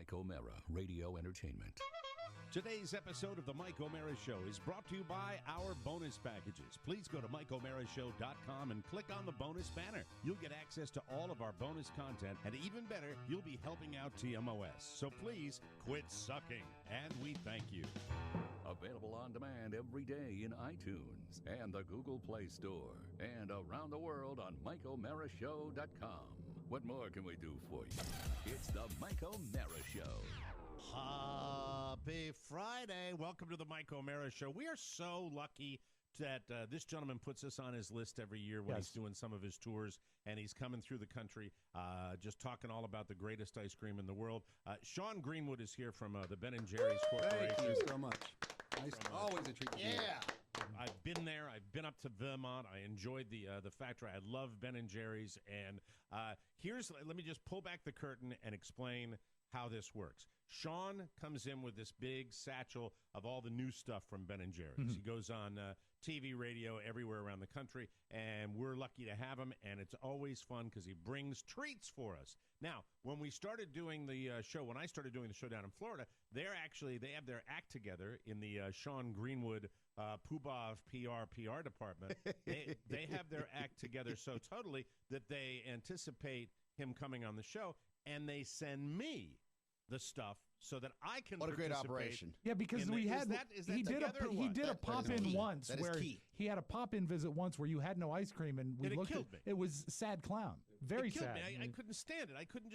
Mike O'Mara, Radio Entertainment. Today's episode of the Mike O'Mara Show is brought to you by our bonus packages. Please go to MikeO'MaraShow.com and click on the bonus banner. You'll get access to all of our bonus content, and even better, you'll be helping out TMOS. So please quit sucking, and we thank you. Available on demand every day in iTunes and the Google Play Store, and around the world on MikeO'MaraShow.com. What more can we do for you? It's the Mike O'Mara Show. Happy Friday. Welcome to the Mike O'Mara Show. We are so lucky that this gentleman puts us on his list every year when he's doing some of his tours, and he's coming through the country just talking all about the greatest ice cream in the world. Sean Greenwood is here from the Ben & Jerry's Corporation. Thank you so much. Nice, always a treat to be here. I've been there. I've been up to Vermont. I enjoyed the factory. I love Ben & Jerry's. And let me just pull back the curtain and explain how this works. Sean comes in with this big satchel of all the new stuff from Ben & Jerry's. Mm-hmm. He goes on TV, radio, everywhere around the country, and we're lucky to have him, and it's always fun because he brings treats for us. Now, when we started doing the show, when I started doing the show down in Florida, they have their act together in the Sean Greenwood Poobah PR department. They have their act together so totally that they anticipate him coming on the show, and they send me the stuff so that I can. What a great operation! Yeah, because we had he did a pop in once where he had a pop in visit once where you had no ice cream, and we looked at it was sad clown, very sad. I couldn't stand it. I couldn't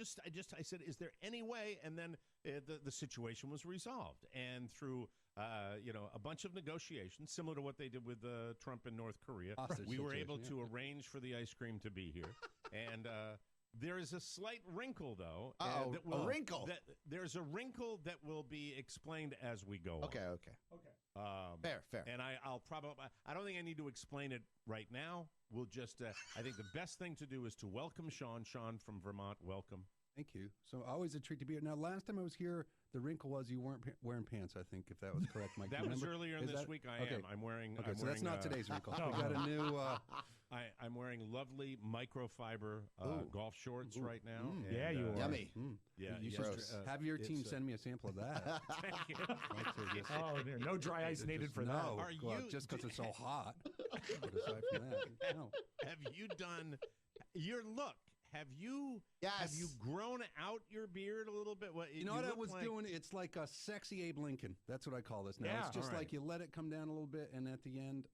I said, is there any way? And then the situation was resolved, and through a bunch of negotiations, similar to what they did with Trump in North Korea, we were able to arrange for the ice cream to be here, and. There is a slight wrinkle, though. A wrinkle? There's a wrinkle that will be explained as we go on. Okay. Fair. And I'll probably, I don't think I need to explain it right now. We'll just, I think the best thing to do is to welcome Sean. Sean from Vermont, welcome. Thank you. So always a treat to be here. Now, last time I was here, the wrinkle was you weren't wearing pants, I think, if that was correct, Mike. That was earlier in this week. I am. I'm wearing. Okay, so that's not today's wrinkle. No. We got a new. I'm wearing lovely microfiber golf shorts right now. Mm. And, yeah, you are. Yummy. Yeah, you should have your team send me a sample of that. Thank you. Oh, there no dry ice needed for that. No, just because it's so hot. But aside from that, no. Have you done your look? Have you grown out your beard a little bit? You know what I was doing? It's like a sexy Abe Lincoln. That's what I call this now. Yeah, it's just like you let it come down a little bit, and at the end,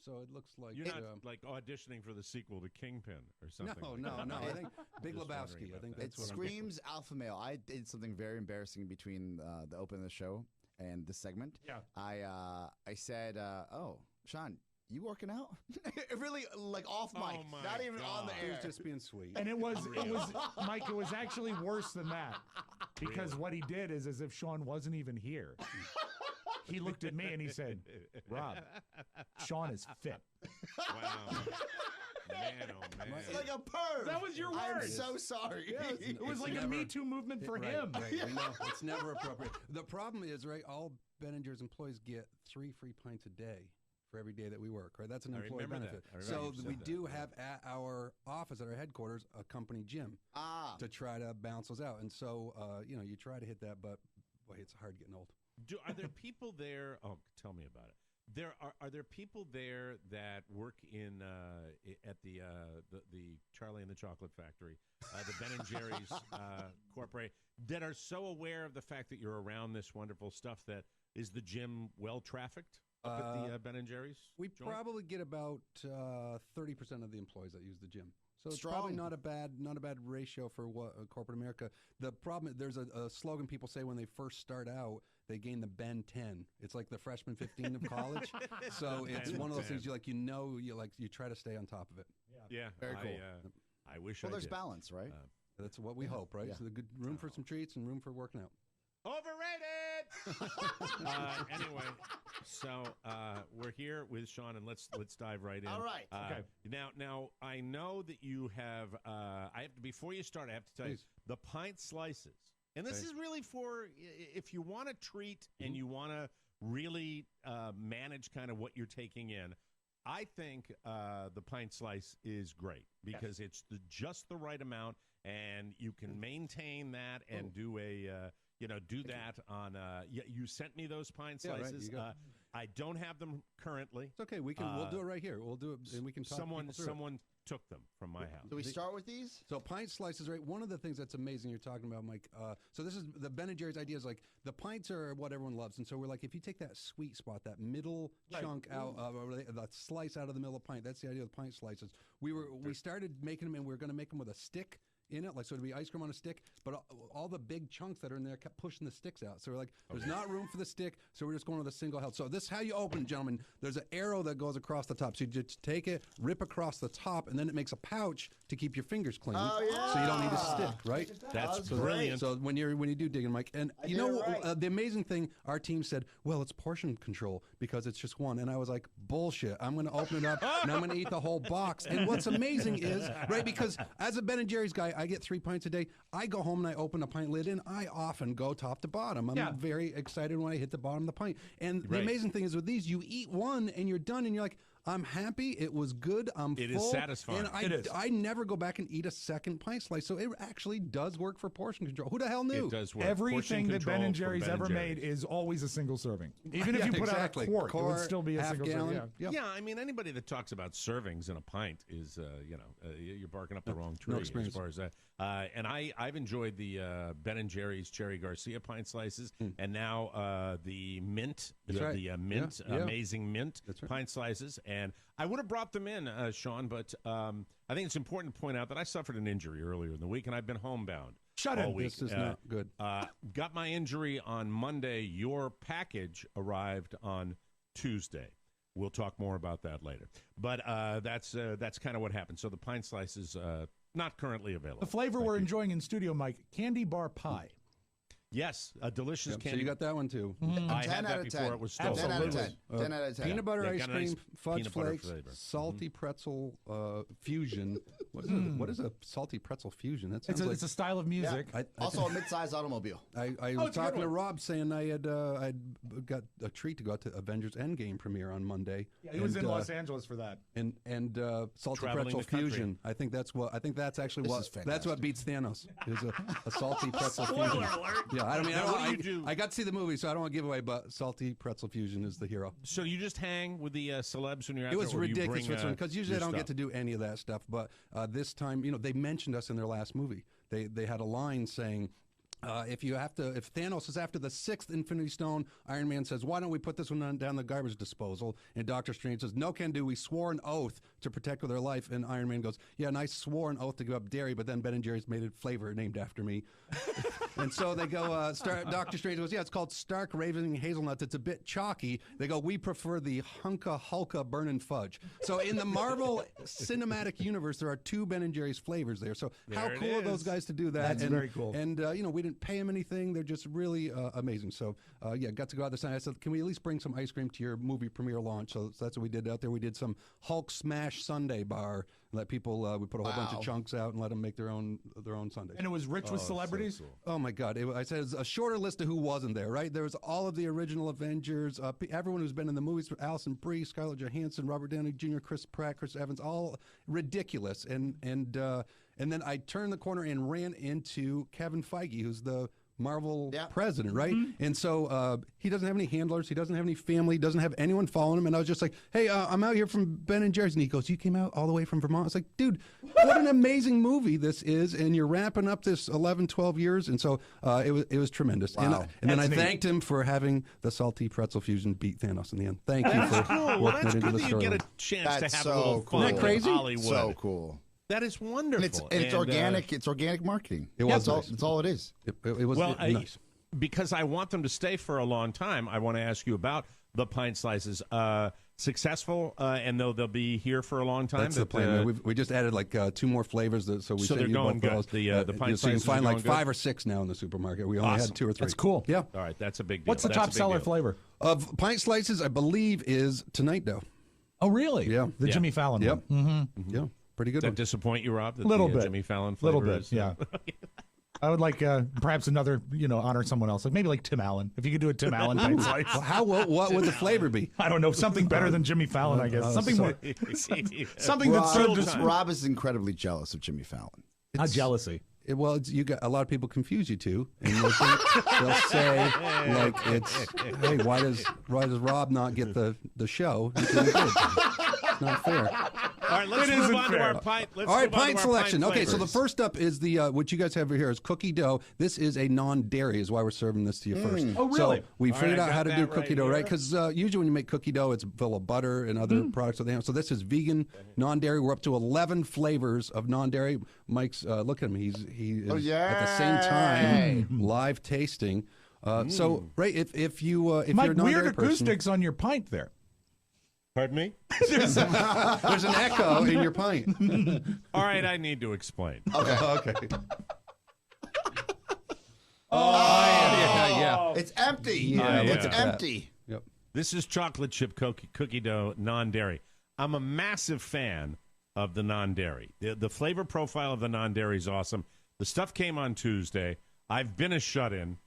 so it looks like... You're not like auditioning for the sequel to Kingpin or something. No. I think Big Lebowski. I think that's what screams alpha male. I did something very embarrassing between the opening of the show and this segment. Yeah. I said, oh, Sean, you working out? Really, like off mic, not even on the air. He was just being sweet. And it was Mike. It was actually worse than that because what he did is as if Sean wasn't even here. He looked at me and he said, "Rob, Sean is fit." Wow. Man, oh man. It's like a perv. That was your word. I'm so sorry. Yeah, it was like a Me Too movement for him. Right, we know. It's never appropriate. The problem is, right, all Ben & Jerry's employees get 3 free pints a day for every day that we work, right? That's an employee benefit. So we do have at our office, at our headquarters, a company gym to try to balance those out. And so, you try to hit that, but boy, it's hard getting old. Are there people there? Oh, tell me about it. Are there people there that work in at the Charlie and the Chocolate Factory, the Ben & Jerry's corporate, that are so aware of the fact that you're around this wonderful stuff that is the gym well trafficked? Up at the Ben & Jerry's? We probably get about 30% of the employees that use the gym. So it's probably not a bad ratio for what corporate America. The problem, there's a slogan people say when they first start out, they gain the Ben 10. It's like the freshman 15 of college. So it's one of those things you try to stay on top of it. Yeah. Very cool. I wish there's balance, right? That's what we hope, right? Yeah. So the good room for some treats and room for working out. Overrated. Anyway, so we're here with Sean, and let's dive right in. All right. Okay. Now I know that you have. Before you start, I have to tell you the pint slices, and this is really for if you want to treat and you want to really manage kind of what you're taking in. I think the pint slice is great because it's just the right amount. and you can maintain that and do that on. You sent me those pine slices. Right, I don't have them currently. It's okay. We'll do it right here. We'll do it, and we can talk. Someone took them from my house. Do we start with these? So pint slices, right? One of the things that's amazing you're talking about, Mike. So this is the Ben & Jerry's idea is like the pints are what everyone loves, and so we're like, if you take that sweet spot, that middle chunk out, the slice out of the middle of pint, that's the idea of the pint slices. We started making them, and we were going to make them with a stick in it, like so it'd be ice cream on a stick, but all the big chunks that are in there kept pushing the sticks out. So we're like, there's not room for the stick, so we're just going with a single held. So this is how you open, gentlemen. There's an arrow that goes across the top. So you just take it, rip across the top, and then it makes a pouch to keep your fingers clean. Oh, yeah. So you don't need a stick, right? That's brilliant. So when you do digging, Mike, and you know the amazing thing, our team said, well, it's portion control because it's just one, and I was like, bullshit. I'm going to open it up and I'm going to eat the whole box. And what's amazing is, right, because as a Ben & Jerry's guy, I get 3 pints a day. I go home and I open a pint lid, and I often go top to bottom. I'm very excited when I hit the bottom of the pint. And the amazing thing is with these, you eat one and you're done, and you're like, I'm happy. It was good. I'm full. It is satisfying. And I never go back and eat a second pint slice. So it actually does work for portion control. Who the hell knew? It does work. Everything that Ben & Jerry's ever made is always a single serving. Even if you put out a quart, it would still be a single serving. Yeah, I mean, anybody that talks about servings in a pint is, you're barking up the wrong tree as far as that. And I've enjoyed the Ben & Jerry's Cherry Garcia pint slices, and now the mint, mint, amazing mint pint slices. And I would have brought them in, Sean, but I think it's important to point out that I suffered an injury earlier in the week, and I've been homebound. All week. This is not good. Got my injury on Monday. Your package arrived on Tuesday. We'll talk more about that later. But that's kind of what happened. So the pint slice is not currently available. The flavor we're enjoying in studio, Mike, candy bar pie. Yes, a delicious candy. So you got that one too. I had that before it was stolen. 10 out of 10. 10 out of 10. Peanut butter ice cream, nice fudge flakes, salty pretzel fusion. What is a salty pretzel fusion? That sounds it's a style of music. Yeah. Also a mid-sized automobile. I was talking to Rob saying I'd got a treat to go out to Avengers Endgame premiere on Monday. Yeah, he was in Los Angeles for that. And salty pretzel fusion. I think that's actually what beats Thanos. Is a salty pretzel fusion. Spoiler alert. Yeah, I got to see the movie, so I don't want to give away, but salty pretzel fusion is the hero. So you just hang with the celebs when you're out there? It was ridiculous because usually I don't get to do any of that stuff, but this time, they mentioned us in their last movie. They had a line saying, if Thanos is after the 6th Infinity Stone, Iron Man says, why don't we put this one down the garbage disposal? And Doctor Strange says, no can do. We swore an oath to protect their life. And Iron Man goes, yeah, and I swore an oath to give up dairy, but then Ben & Jerry's made a flavor named after me. And so they go, Doctor Strange goes, yeah, it's called Stark Raven Hazelnuts. It's a bit chalky. They go, we prefer the Hunka Hulka Burnin' Fudge. So in the Marvel Cinematic Universe, there are 2 Ben & Jerry's flavors there. So how cool are those guys to do that? That's very cool. And, we didn't pay them anything. They're just really amazing. So, got to go out this night. I said, can we at least bring some ice cream to your movie premiere launch? So that's what we did out there. We did some Hulk Smash Sundae bar. Let people, we put a whole bunch of chunks out and let them make their own sundaes. And it was rich with celebrities? So cool. Oh, my God. I said it's a shorter list of who wasn't there, right? There was all of the original Avengers, everyone who's been in the movies, Allison Brie, Scarlett Johansson, Robert Downey Jr., Chris Pratt, Chris Evans, all ridiculous. And then I turned the corner and ran into Kevin Feige, who's the Marvel president, right? Mm-hmm. And so he doesn't have any handlers. He doesn't have any family. He doesn't have anyone following him. And I was just like, hey, I'm out here from Ben & Jerry's. And he goes, you came out all the way from Vermont? I was like, dude, what an amazing movie this is. And you're wrapping up this 11, 12 years. And so it was tremendous. Wow. And then I thanked him for having the salty pretzel fusion beat Thanos in the end. Thank you for working that into the story. You get a chance to have a little cool. fun. Isn't that crazy? Hollywood. So cool. That is wonderful. And it's organic. It's organic marketing. That's all it is. It was nice. Because I want them to stay for a long time, I want to ask you about the pint slices. Successful, and they'll be here for a long time. That's the plan. We just added like 2 more flavors, so they're going good. The pint so you can slices find are like going 5 good? or 6 now in the supermarket. We only had 2 or 3. That's cool. Yeah. All right, that's a big deal. What's the top seller flavor? Of pint slices, I believe, is Tonight Dough. Oh, really? Yeah. The Jimmy Fallon Yep. one. Mm-hmm. Yeah. Pretty good. Does that disappoint you, Rob? That Little the, bit. Jimmy Fallon flavor Little bit, is, yeah. I would like perhaps another, honor someone else, like maybe like Tim Allen. If you could do a Tim Allen pint slice. What would the flavor be? I don't know, something better than Jimmy Fallon, I guess. Something more, something that's Rob is incredibly jealous of Jimmy Fallon. Not jealousy. Well, you got a lot of people confuse you two, and they'll say like it's hey, why does Rob not get the show? He's doing good. It's not fair. All right, let's move on to our pint. All right, pint selection. Okay, so the first up is the what you guys have here is cookie dough. This is a non-dairy, is why we're serving this to you first. Oh, really? So we figured right, out how to do right cookie dough, here. right? Because usually when you make cookie dough, it's full of butter and other products that they have. So this is vegan, non-dairy. We're up to 11 flavors of non-dairy. Mike's look at him. He is at the same time live tasting. So right, if you're Mike, a non-dairy weird person, acoustics on your pint there. Pardon me? there's an echo in your pint. All right, I need to explain. Okay. Okay. Oh, yeah. It's empty. Yeah, It's look at that. empty. Yep. This is chocolate chip cookie dough, non-dairy. I'm a massive fan of the non-dairy. The flavor profile of the non-dairy is awesome. The stuff came on Tuesday. I've been a shut-in,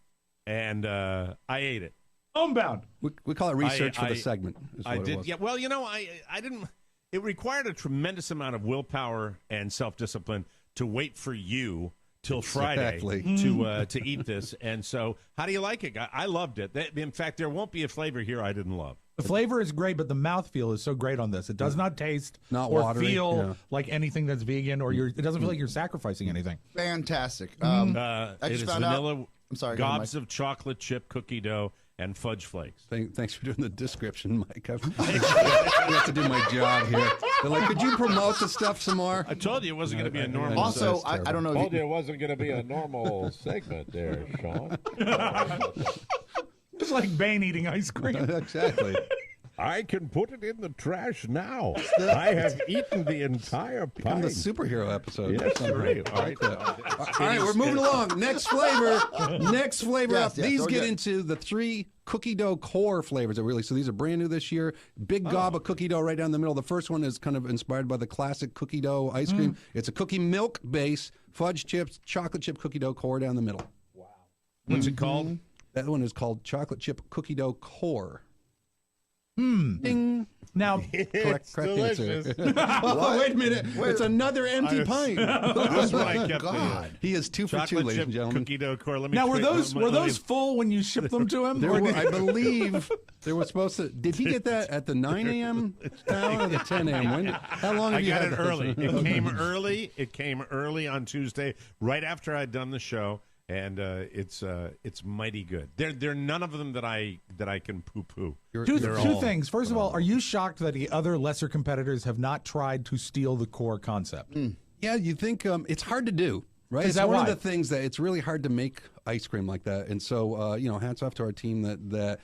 and I ate it. Homebound. We call it research for the segment. Is I what did. It was. Yeah. Well, I didn't. It required a tremendous amount of willpower and self-discipline to wait for you till Friday to eat this. And so, how do you like it? I loved it. In fact, there won't be a flavor here I didn't love. The flavor is great, but the mouthfeel is so great on this. It does not taste Not or watery, feel like anything that's vegan, or it doesn't feel like you're sacrificing anything. Fantastic. It just is found out- vanilla I'm sorry, go ahead, gobs of chocolate chip cookie dough and fudge flakes. Thanks for doing the description, Mike. I have to do my job here. They're like, could you promote the stuff some more? I told you it wasn't going to be a normal. Also, I don't know. Told you it wasn't going to be a normal segment there, Sean. It's like Bane eating ice cream. Exactly. I can put it in the trash now. I have eaten the entire On the pint. superhero episode. Yes, or something. right. I like that. All right, we're moving along. Next flavor. Next flavor Yes, up. yes, These we're get good. into the 3 cookie dough core flavors that really. So these are brand new this year. Big gob of cookie dough right down the middle. The first one is kind of inspired by the classic cookie dough ice cream. It's a cookie milk base, fudge chips, chocolate chip cookie dough core down the middle. What's it called? That one is called chocolate chip cookie dough core. Ding. Now, Correct delicious. answer. Oh, wait a minute. It's another empty pint. That's what I kept thinking. He is 2 for 2, Chocolate ladies chip and gentlemen. cookie dough core. Let me now were tra- those let me- full when you shipped them to him? There Or were, did- I believe they were supposed to. Did he get that at the 9 a.m. hour or the 10 a.m.? How long have I you got had it those? early. It came early. It came early on Tuesday, right after I'd done the show, and it's mighty good. There are none of them that I can poo poo. Two They're all things. First of all, are you shocked that the other lesser competitors have not tried to steal the core concept? Yeah, you think it's hard to do, right? Is It's that one why? of the things that it's really hard to make ice cream like that. And so, hats off to our team that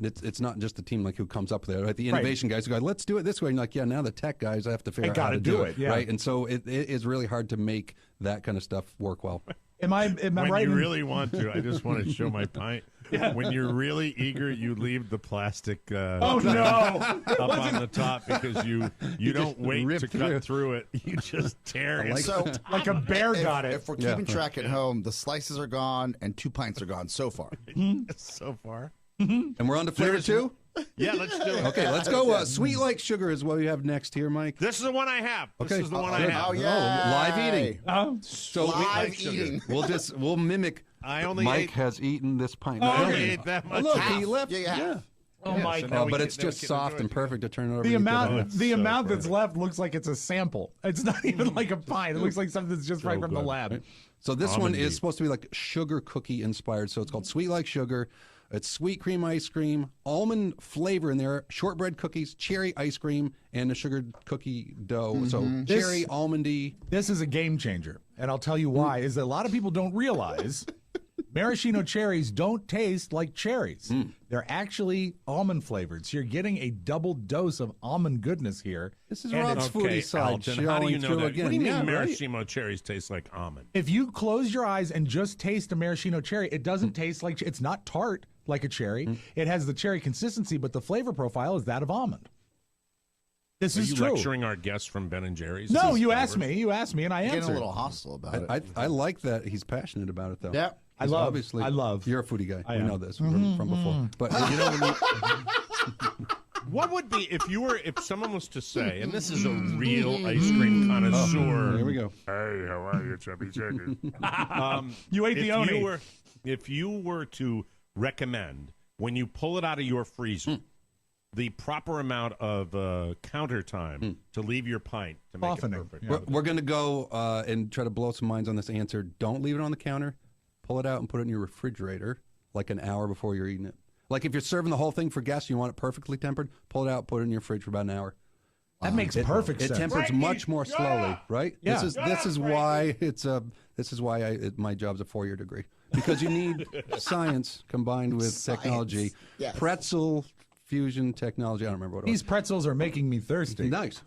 it's not just the team like who comes up with it, right? The innovation guys who go, let's do it this way. And like, yeah, now the tech guys have to figure out how gotta to do do it, yeah. right? And so it is really hard to make that kind of stuff work well. Am I When right? you in- really want to, I just want to show my pint. When you're really eager, you leave the plastic Oh no! up on the top because you don't wait rip to through. cut through it. You just tear it. So Like a bear got it. If we're keeping track at home, the slices are gone and 2 pints are gone so far. So far. And we're on to flavor 2? Yeah, let's do it. Okay, let's go. Sweet like sugar is what we have next here, Mike. This is the one I have. This is the one I good. have. Oh, yeah. Live eating. So Live eating. we'll mimic. I only Mike ate. has eaten this pint. I Now, only look, ate that much. look, Half. he left. Yeah. Oh my so god! now we But can- it's now we just can soft enjoy and it. perfect to turn it over. The to amount, kids. the so amount that's perfect. left looks like it's a sample. It's not even like a pint. It looks like something that's just right from the good. lab. So this one Almond is meat. supposed to be like sugar cookie inspired. So it's called Sweet Like Sugar. It's sweet cream ice cream, almond flavor in there, shortbread cookies, cherry ice cream, and a sugared cookie dough. So cherry, almondy. This is a game changer, and I'll tell you why. Is that a lot of people don't realize maraschino cherries don't taste like cherries. They're actually almond flavored. So you're getting a double dose of almond goodness here. This is And Rob's it's- Okay, foodie side Alton, how do you showing know through that? again. What do you mean Yeah, right? maraschino cherries taste like almond? If you close your eyes and just taste a maraschino cherry, it doesn't taste like it's not tart like a cherry. It has the cherry consistency, but the flavor profile is that of almond. This Are is you true. lecturing our guests from Ben and Jerry's? No, This you is asked flavors? me. You asked me, and I Getting answered. a little hostile about it. I like that he's passionate about it though. Yeah. I He's love. Obviously, I love. You're a foodie guy. I We am. know this from before. But you know when you What would be if someone was to say, and this is a real ice cream connoisseur. Here we go. Hey, how are you, Chubby Chicken? You ate the Oni. If you were to recommend, when you pull it out of your freezer, the proper amount of counter time to leave your pint to make Softening. it perfect. We're going to go and try to blow some minds on this answer. Don't leave it on the counter. Pull it out and put it in your refrigerator like an hour before you're eating it. Like if you're serving the whole thing for guests, you want it perfectly tempered, pull it out, put it in your fridge for about an hour. That makes perfect sense. It tempers much more slowly, right? Yeah. This is why my job's a 4-year degree, because you need science combined with technology. Yes. Pretzel fusion technology. I don't remember what it was. These pretzels are making me thirsty. Nice.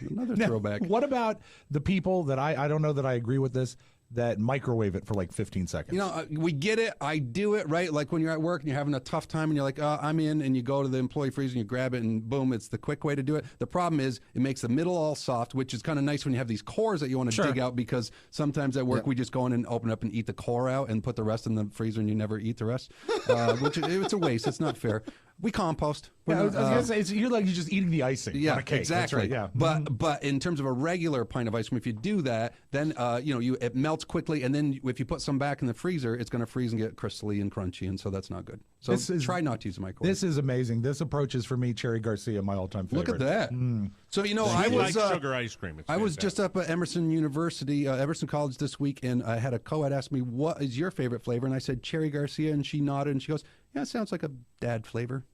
Another Now, throwback. What about the people that I don't know that I agree with this, that microwave it for like 15 seconds? You know, we get it. I do it, right? Like when you're at work and you're having a tough time and you're like, I'm in, and you go to the employee freezer and you grab it and boom, it's the quick way to do it. The problem is it makes the middle all soft, which is kind of nice when you have these cores that you want to dig out, because sometimes at work we just go in and open up and eat the core out and put the rest in the freezer and you never eat the rest, which it's a waste. It's not fair. We compost. Yeah, I was gonna say, you're just eating the icing on a cake. Exactly. That's right, yeah. But in terms of a regular pint of ice cream, if you do that, then it melts quickly, and then if you put some back in the freezer, it's going to freeze and get crystally and crunchy, and so that's not good. So try not to use a microwave. This is amazing. This approach is for me, Cherry Garcia, my all-time favorite. Look at that. So I like sugar ice cream. I was just up at Emerson University, Emerson College this week, and I had a co-ed ask me, "What is your favorite flavor?" And I said Cherry Garcia, and she nodded, and she goes, "Yeah, it sounds like a dad flavor."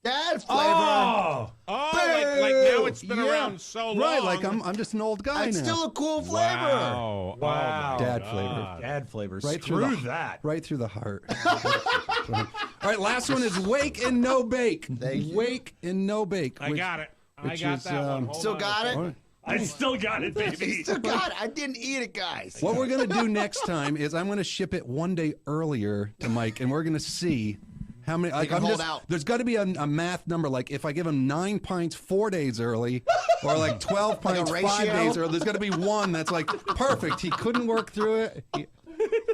Dad flavor. Like now it's been around so long. Right, like I'm just an old guy It's now. still a cool flavor. Wow. Wow. Dad flavor. Dad flavor. Right Screw through that. Right through the heart. All right, last one is wake and no bake. Thank you. Wake and no bake. I got it. I which got is, that one. Hold Still on. got it? I still got it, baby. Still got it. I didn't eat it, guys. What we're going to do next time is I'm going to ship it one day earlier to Mike, and we're going to see how many. Like, can hold out. There's got to be a math number. Like if I give him 9 pints 4 days early, or like 12 pints 5 ratio? days early, there's got to be one that's like perfect. He couldn't work through it.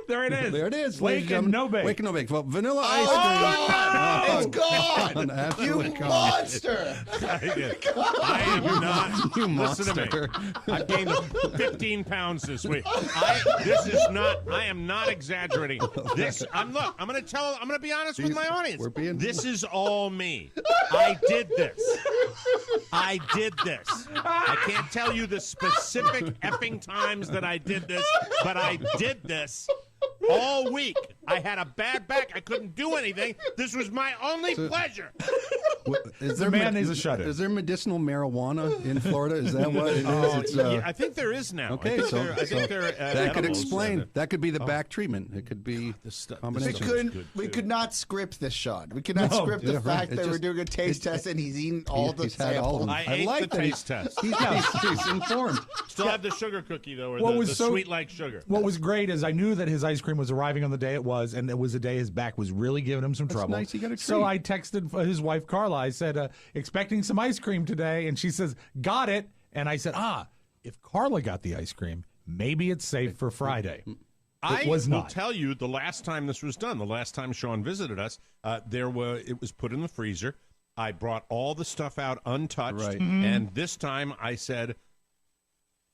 There it is. There it is. Wake and no bake. Wake and no bake. Well, vanilla ice cream. It's gone. Absolutely You gone. monster. I am not. You Listen to monster. me. I've gained 15 pounds this week. I am not exaggerating. I'm going to be honest with my audience. This is all me. I did this. I can't tell you the specific effing times that I did this, but I did this all week. I had a bad back. I couldn't do anything. This was my only pleasure. Is The man needs a shut-in. Is there medicinal marijuana in Florida? Is that what it is? Yeah, I think there is now. Okay, I think there that could explain. That could be the back treatment. It could be combination. We could not script this, Sean. We could not script the fact that we're doing a taste test and he's eaten all the samples. I ate like the that taste test. He's informed. Still have the sugar cookie, though, or What the was so- sweet like sugar. What was great is I knew that his ice cream was arriving on the day it was, and it was the day his back was really giving him some trouble. nice. He got a So treat. I texted his wife, Carla. I said, expecting some ice cream today. And she says, got it. And I said, if Carla got the ice cream, maybe it's safe for Friday. I was will not. tell you the last time this was done, the last time Sean visited us, it was put in the freezer. I brought all the stuff out untouched. Right. And this time I said,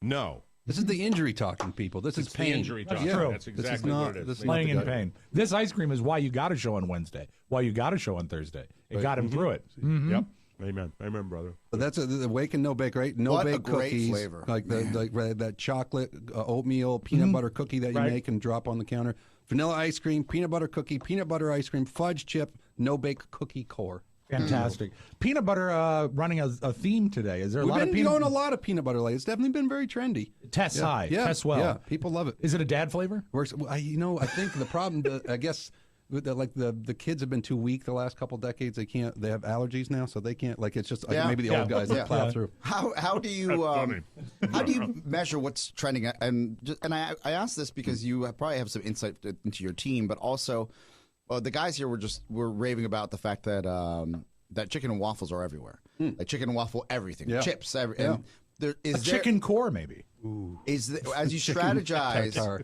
no. This is the injury talking, people. This is It's the pain. injury That's talking. true. That's This is exactly not- what it this is. is not Laying the in guy. pain. This ice cream is why you got a show on Wednesday, why you got a show on Thursday. It got him through it. Yep. Amen, brother. But that's the wake and no bake, right? No What a bake great cookies, flavor. like that chocolate oatmeal peanut butter cookie that you Right. make and drop on the counter. Vanilla ice cream, peanut butter cookie, peanut butter ice cream, fudge chip, no bake cookie core. Fantastic. Peanut butter running a theme today. Is there a We've lot of been peanut going a lot of peanut butter lately. It's definitely been very trendy. Tests high, yeah, tests well. Yeah, people love it. Is it a dad flavor? Works. I think the problem, I guess, with the kids have been too weak the last couple decades. They have allergies now, so they can't. Like it's just like, Yeah. maybe the old guys that plow through. How do you measure what's trending? And I asked this because you probably have some insight into your team, but also the guys here were raving about the fact that that chicken and waffles are everywhere. Like chicken and waffle everything, chips, and there is A chicken core, maybe. Is that as you strategize,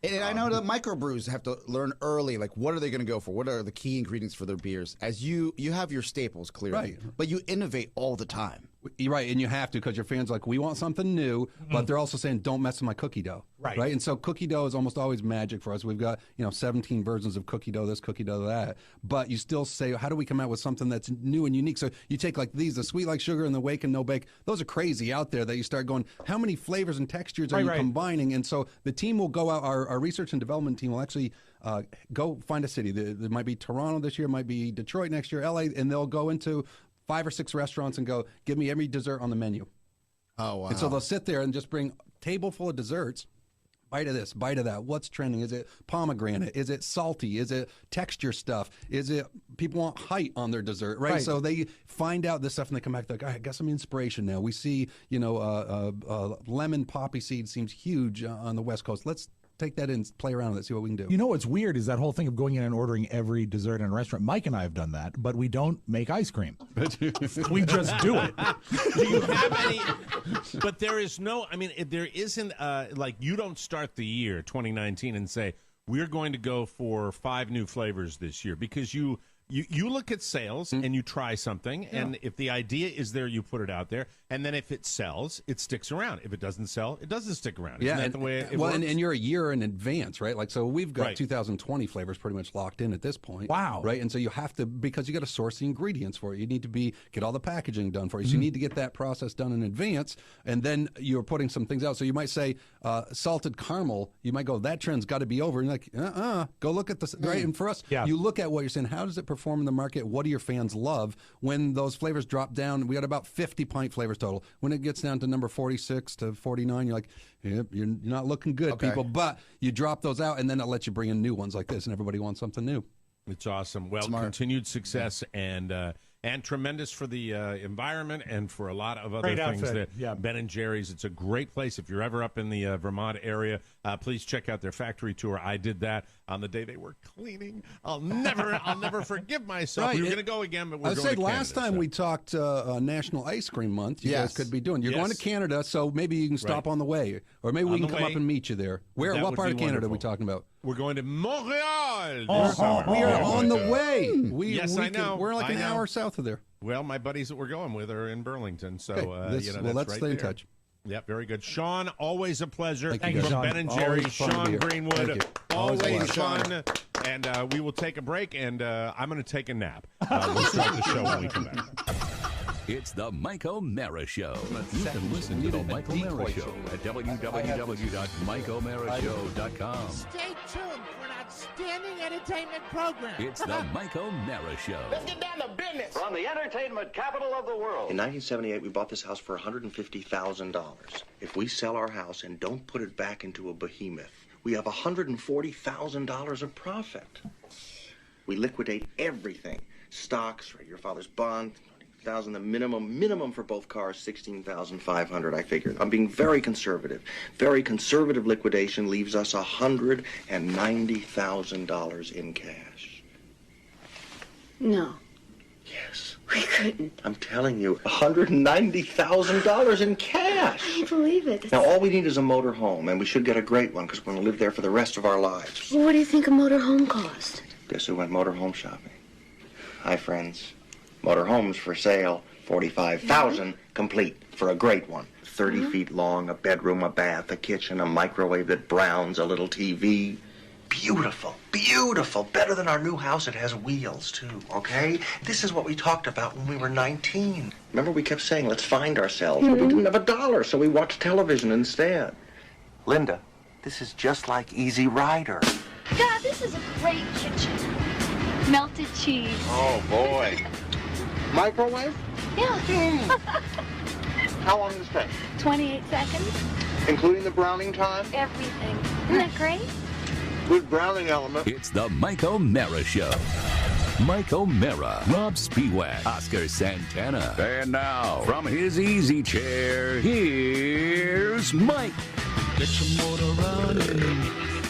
and I know the microbrews have to learn early, like what are they going to go for? What are the key ingredients for their beers? As you have your staples clearly, Right. but you innovate all the time. Right, and you have to because your fans are like, we want something new, but they're also saying, don't mess with my cookie dough. Right. And so cookie dough is almost always magic for us. We've got 17 versions of cookie dough, this cookie dough, that. But you still say, how do we come out with something that's new and unique? So you take like these, the sweet like sugar and the wake and no bake. Those are crazy out there that you start going, how many flavors and textures are you combining? And so the team will go out, our research and development team will actually go find a city. There might be Toronto this year, might be Detroit next year, LA, and they'll go into 5 or 6 restaurants and go, give me every dessert on the menu. Oh, wow. And so they'll sit there and just bring a table full of desserts. Bite of this, bite of that. What's trending? Is it pomegranate? Is it salty? Is it texture stuff? Is it people want height on their dessert, right? So they find out this stuff and they come back like, I got some inspiration now. We see, lemon poppy seed seems huge on the West Coast. Let's take that and play around with it, see what we can do. You know what's weird is that whole thing of going in and ordering every dessert in a restaurant. Mike and I have done that, but we don't make ice cream. We just do it. Do you have any? But there is no. I mean, there isn't. Like you don't start the year 2019 and say we're going to go for 5 new flavors this year because you look at sales and you try something, and if the idea is there, you put it out there, and then if it sells, it sticks around. If it doesn't sell, it doesn't stick around. Isn't that the way it works? And you're a year in advance, right? Like, so we've got 2020 flavors pretty much locked in at this point. Wow. Right? And so you have to, because you got to source the ingredients for it. You need to get all the packaging done for you. So you need to get that process done in advance, and then you're putting some things out. So you might say salted caramel. You might go, that trend's got to be over. And you're like, go look at this. Right? And for us, you look at what you're saying. How does it perform in the market? What do your fans love? When those flavors drop down, we got about 50 pint flavors total. When it gets down to number 46 to 49, you're like, yep, you're not looking good, people. But you drop those out, and then it lets you bring in new ones like this, and everybody wants something new. It's awesome. Well, continued success and tremendous for the environment and for a lot of other things. That Ben and Jerry's. It's a great place. If you're ever up in the Vermont area, please check out their factory tour. I did that on the day they were cleaning. I'll never forgive myself. We were going to go again, but we're going to Canada. Last time we talked National Ice Cream Month. You guys could be doing. You're going to Canada, so maybe you can stop on the way, or maybe we can come up and meet you there. What part of Canada are we talking about? We're going to Montreal. We are on the way. I know. We're like an hour south of there. Well, my buddies that we're going with are in Burlington, so let's stay in touch. Yep, very good. Sean, always a pleasure. Thank you, From Sean. Ben and Jerry, Sean Greenwood, always fun. And we will take a break, and I'm going to take a nap. We'll start the show when we come back. It's the Mike O'Mara Show. You can listen to the Mike O'Mara Show at www.mikeomarashow.com. Stay tuned for an outstanding entertainment program. It's the Mike O'Mara Show. Let's get down to business. From the entertainment capital of the world. In 1978, we bought this house for $150,000. If we sell our house and don't put it back into a behemoth, we have $140,000 of profit. We liquidate everything. Stocks, your father's bond, $1,000, the minimum for both cars, $16,500, I figured. I'm being very conservative. Very conservative liquidation leaves us $190,000 in cash. No. Yes. We couldn't. I'm telling you, $190,000 in cash. I don't believe it. Now, all we need is a motor home, and we should get a great one, because we're going to live there for the rest of our lives. Well, what do you think a motor home cost? Guess who went motor home shopping? Hi, friends. Motorhomes for sale, $45,000 complete for a great one. 30 feet long, a bedroom, a bath, a kitchen, a microwave that browns, a little TV. Beautiful, beautiful. Better than our new house. It has wheels, too, okay? This is what we talked about when we were 19. Remember, we kept saying, let's find ourselves, but we didn't have $1, so we watched television instead. Linda, this is just like Easy Rider. God, this is a great kitchen. Melted cheese. Oh, boy. Microwave? Yeah. How long does this take? 28 seconds. Including the browning time? Everything. Isn't that great? Good browning element. It's the Mike O'Mara Show. Mike O'Mara, Rob Spiewak, Oscar Santana. And now, from his easy chair, here's Mike. Get your motor running.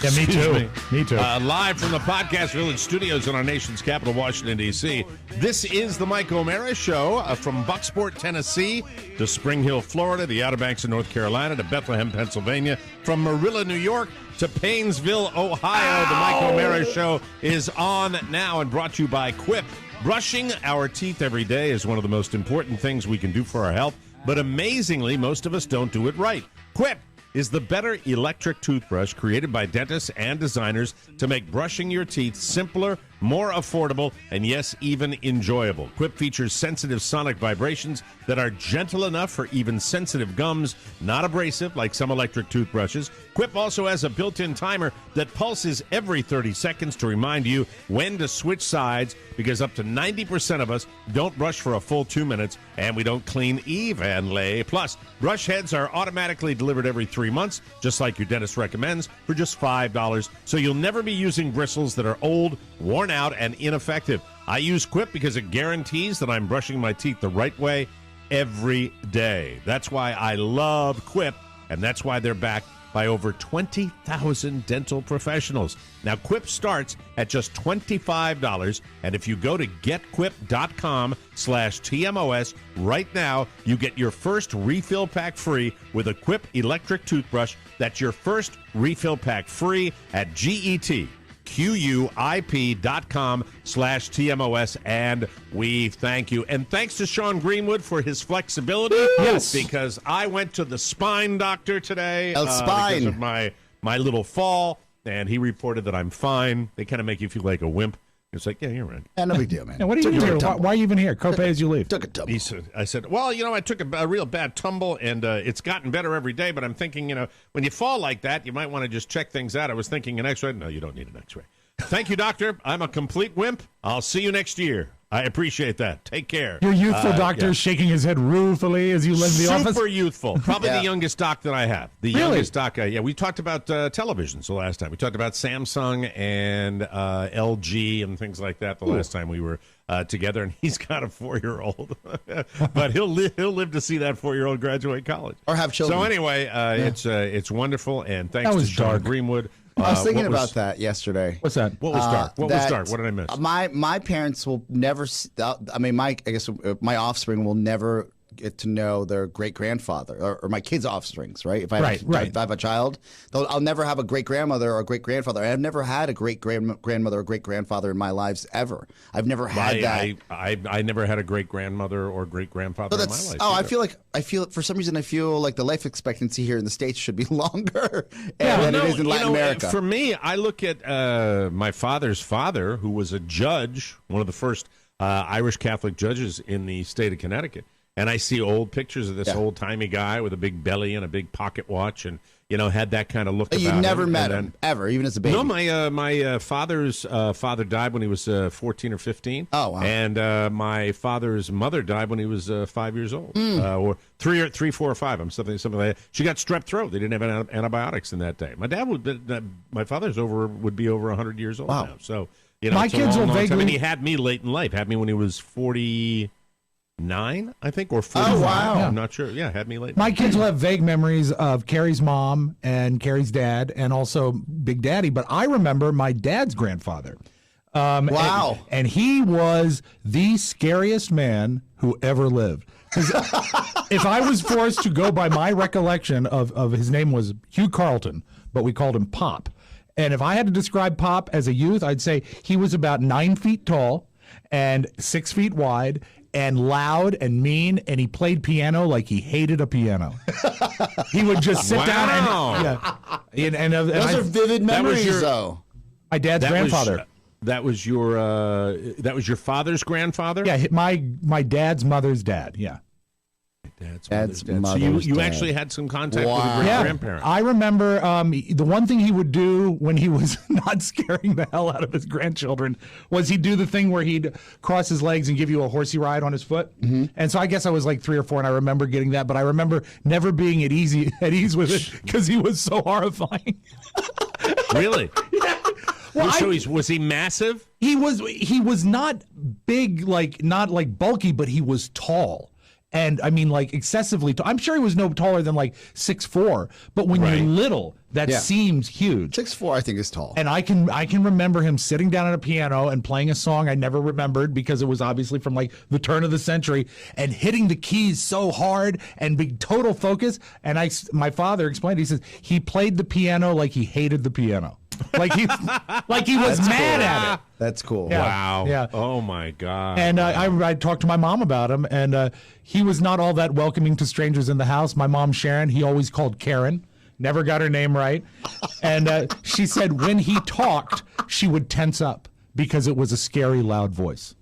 Yeah, me Excuse too. Me too. Live from the Podcast Village studios in our nation's capital, Washington, D.C. This is the Mike O'Mara Show from Bucksport, Tennessee, to Spring Hill, Florida, the Outer Banks of North Carolina, to Bethlehem, Pennsylvania, from Marilla, New York, to Paynesville, Ohio. The Mike O'Mara Show is on now and brought to you by Quip. Brushing our teeth every day is one of the most important things we can do for our health, but amazingly, most of us don't do it right. Quip is the better electric toothbrush created by dentists and designers to make brushing your teeth simpler, more affordable, and yes, even enjoyable. Quip features sensitive sonic vibrations that are gentle enough for even sensitive gums, not abrasive like some electric toothbrushes. Quip also has a built-in timer that pulses every 30 seconds to remind you when to switch sides, because up to 90% of us don't brush for a full 2 minutes, and we don't clean evenly. Plus, brush heads are automatically delivered every 3 months, just like your dentist recommends, for just $5, so you'll never be using bristles that are old, worn out, and ineffective. I use Quip because it guarantees that I'm brushing my teeth the right way every day. That's why I love Quip, and that's why they're backed by over 20,000 dental professionals. Now, Quip starts at just $25, and if you go to getquip.com/TMOS right now, you get your first refill pack free with a Quip electric toothbrush. That's your first refill pack free at GETQUIP.com/TMOS, and we thank you. And thanks to Sean Greenwood for his flexibility. Yes. Because I went to the spine doctor today Spine. because of my little fall, and he reported that I'm fine. They kind of make you feel like a wimp. It's like, yeah, you're right. No big deal, man. And what are you here? Why are you even here? Copay as you leave. Took a tumble. I said, well, I took a real bad tumble, and it's gotten better every day, but I'm thinking, when you fall like that, you might want to just check things out. I was thinking an x-ray. No, you don't need an x-ray. Thank you, doctor. I'm a complete wimp. I'll see you next year. I appreciate that. Take care. Your youthful doctor is shaking his head ruefully as you leave the office. Super youthful. Probably the youngest doc that I have. The Really? youngest doc. We talked about televisions the last time. We talked about Samsung and LG and things like that the last time we were together. And he's got a 4-year-old, but he'll live to see that 4-year-old graduate college Or have children. So anyway, it's wonderful, and thanks That to was Sean dark. Greenwood. I was thinking about that yesterday. What's that? What was dark? What was that dark? What did I miss? My parents will never. I guess my offspring will never get to know their great grandfather or my kids' offsprings. Right? If I have, if I have a child, I'll never have a great grandmother or a great grandfather. I've never had a great grandmother or great grandfather in my lives ever. I've never had that. I never had a great grandmother or great grandfather in my life. I feel for some reason I feel like the life expectancy here in the States should be longer than it is in Latin America. For me, I look at my father's father, who was a judge, one of the first Irish Catholic judges in the state of Connecticut. And I see old pictures of this old-timey guy with a big belly and a big pocket watch and, had that kind of look about him. You never met him, ever, even as a baby? No, my father's father died when he was 14 or 15. Oh, wow. And my father's mother died when he was 5 years old. Or 3, 4, or 5. Something like that. She got strep throat. They didn't have antibiotics in that day. My father's would be over 100 years old now. So, my kids will vaguely... I mean, he had me late in life. Had me when he was 49, I think, or 45. Oh, wow. I'm not sure. Yeah, had me late. My kids will have vague memories of Carrie's mom and Carrie's dad and also Big Daddy, but I remember my dad's grandfather. Wow. And he was the scariest man who ever lived. If I was forced to go by my recollection of his name was Hugh Carlton, but we called him Pop. And if I had to describe Pop as a youth, I'd say he was about 9 feet tall and 6 feet wide and loud and mean, and he played piano like he hated a piano. He would just sit down and those are vivid memories, though. My dad's grandfather. That was your father's grandfather? Yeah, my dad's mother's dad. Yeah. Dad's mother's so you actually had some contact with a great grandparent. I remember the one thing he would do when he was not scaring the hell out of his grandchildren was he'd do the thing where he'd cross his legs and give you a horsey ride on his foot. Mm-hmm. And so I guess I was like 3 or 4 and I remember getting that, but I remember never being at ease with it because he was so horrifying. Really? Yeah. Well, so was he massive? He was not big, not like bulky, but he was tall. And I mean, like excessively tall. I'm sure he was no taller than like 6'4", but when you're little, that seems huge. 6'4", I think, is tall. And I can remember him sitting down at a piano and playing a song I never remembered because it was obviously from like the turn of the century, and hitting the keys so hard and being total focus. And my father explained, he says he played the piano like he hated the piano. Like he was mad at it. That's cool. Yeah. Wow. Yeah. Oh my God. And I talked to my mom about him, and he was not all that welcoming to strangers in the house. My mom, Sharon, he always called Karen. Never got her name right. And she said when he talked, she would tense up because it was a scary, loud voice.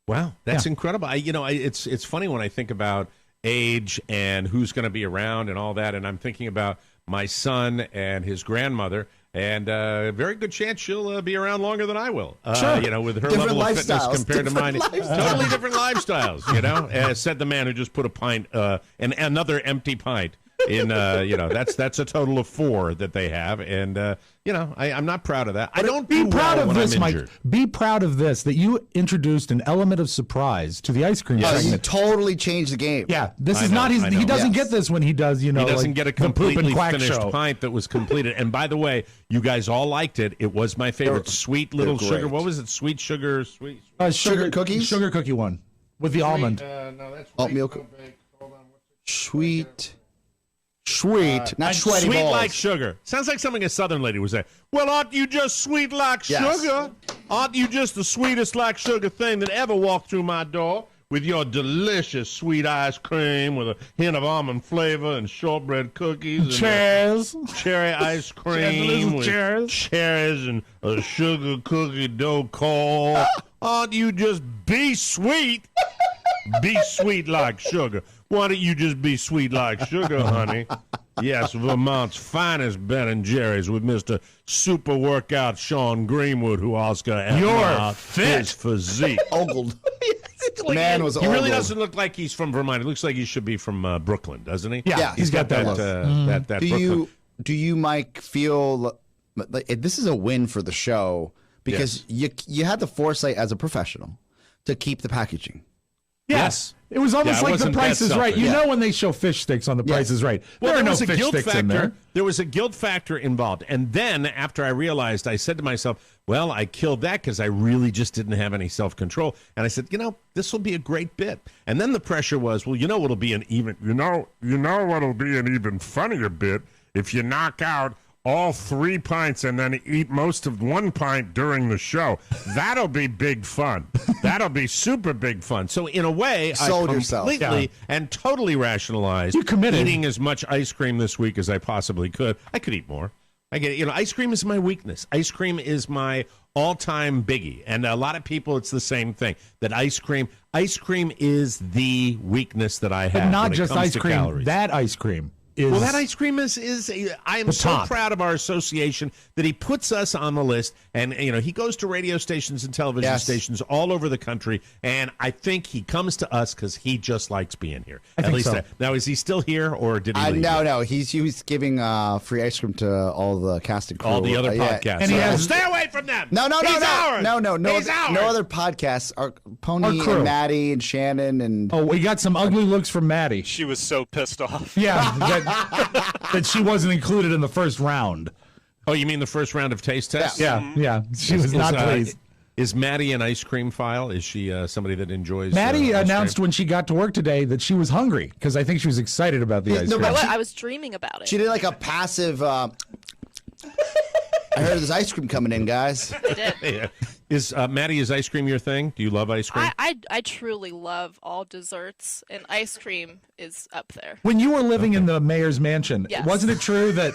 Wow, that's incredible. It's funny when I think about age and who's going to be around and all that, and I'm thinking about my son and his grandmother. And a very good chance she'll be around longer than I will. Sure. With her Different level of fitness compared to mine. Totally different lifestyles, said the man who just put a pint, and another empty pint in, that's a total of 4 that they have. And, I'm not proud of that. I don't be proud well of this, Mike. Injured. Be proud of this, that you introduced an element of surprise to the ice cream You segment. totally changed the game. Yeah, this is not his. He doesn't get this when he does, He doesn't like get a the Poop and completely Quack finished show. pint that was completed. And by the way, you guys all liked it. It was my favorite. Sweet little they're sugar. great. What was it? Sweet sugar. Sweet. Sugar cookies? Sugar cookie one with the almond. No, that's Oatmeal. Sweet. Not sweaty sweet balls. like sugar. Sounds like something a Southern lady would say. Well, aren't you just sweet like sugar? Aren't you just the sweetest like sugar thing that ever walked through my door with your delicious sweet ice cream with a hint of almond flavor and shortbread cookies Cheers. and cherry ice cream with cherries and a sugar cookie dough core? Aren't you just be sweet? Be sweet like sugar. Why don't you just be sweet like sugar, honey? Yes, Vermont's finest Ben & Jerry's with Mr. Super Workout Sean Greenwood, who also You're fit. his physique. Ogled. Man was He really ogled. doesn't look like he's from Vermont. He looks like he should be from Brooklyn, doesn't he? Yeah, he's got that look. that Brooklyn. Do you, Mike, feel like this is a win for the show because you had the foresight as a professional to keep the packaging? Yes. It was almost Yeah, it like The wasn't Price that is Right. selfish. You know when they show fish sticks on The Price is Right. Well, there are no was a fish guilt sticks factor. in there. There was a guilt factor involved. And then after I realized, I said to myself, well, I killed that because I really just didn't have any self-control. And I said, this will be a great bit. And then the pressure was, well, what'll be an even, what'll be an even funnier bit if you knock out all 3 pints and then eat most of 1 pint during the show. That'll be big fun. That'll be super big fun. So in a way, Sold I yourself. completely and totally rationalized You committed. eating as much ice cream this week as I possibly could. I could eat more. I get it. Ice cream is my weakness. Ice cream is my all-time biggie. And a lot of people, it's the same thing. That ice cream is the weakness that I have. But not when it just comes ice to cream. calories. That ice cream is. Well, that ice cream is I am the so top. proud of our association that he puts us on the list. And, he goes to radio stations and television stations all over the country. And I think he comes to us because he just likes being here. I think so. Now, is he still here or did he leave? No. He was giving free ice cream to all the casting crew. All the other podcasts. And he has- Stay away from them. No, He's ours. no. He's ours. No other podcasts. Our Pony Our crew. and Maddie and Shannon and Oh, we got some ugly looks from Maddie. She was so pissed off. Yeah, that she wasn't included in the first round. Oh, you mean the first round of taste tests? Yeah. She was not pleased. Is Maddie an ice cream file? Is she somebody that enjoys Maddie ice announced cream? when she got to work today that she was hungry because I think she was excited about the ice No, cream. but I was dreaming about it. she did like a passive. I heard there's ice cream coming in, guys. I did. Yeah. Is Maddie, is ice cream your thing? Do you love ice cream? I truly love all desserts, and ice cream is up there. When you were living in the mayor's mansion, Yes. wasn't it true that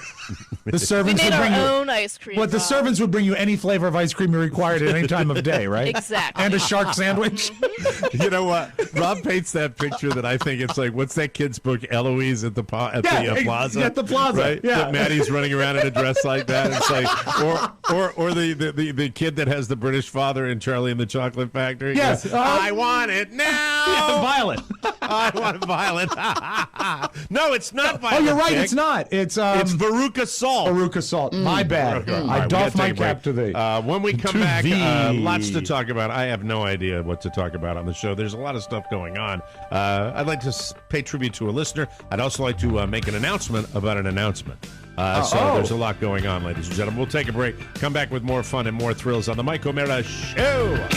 the We servants made would bring our you? own ice cream. What the servants would bring you any flavor of ice cream you required at any time of day, right? Exactly. And a shark sandwich. You know what? Rob paints that picture that I think it's like, what's that kid's book, Eloise at the plaza? At the plaza, right? yeah. That Maddie's running around in a dress like that. It's like, or the kid that has the British English father in Charlie and the Chocolate Factory? Yes. I want it now. Yeah, Violet. I want Violet. No, it's not Violet. Oh, you're right. Pig. It's not. It's Veruca Salt. Veruca Salt. My bad. I right, doff my cap to thee. When we come To back, thee. lots to talk about. I have no idea what to talk about on the show. There's a lot of stuff going on. I'd like to pay tribute to a listener. I'd also like to make an announcement about an announcement. So there's a lot going on, ladies and gentlemen. We'll take a break. Come back with more fun and more thrills on the Mike O'Mara Show.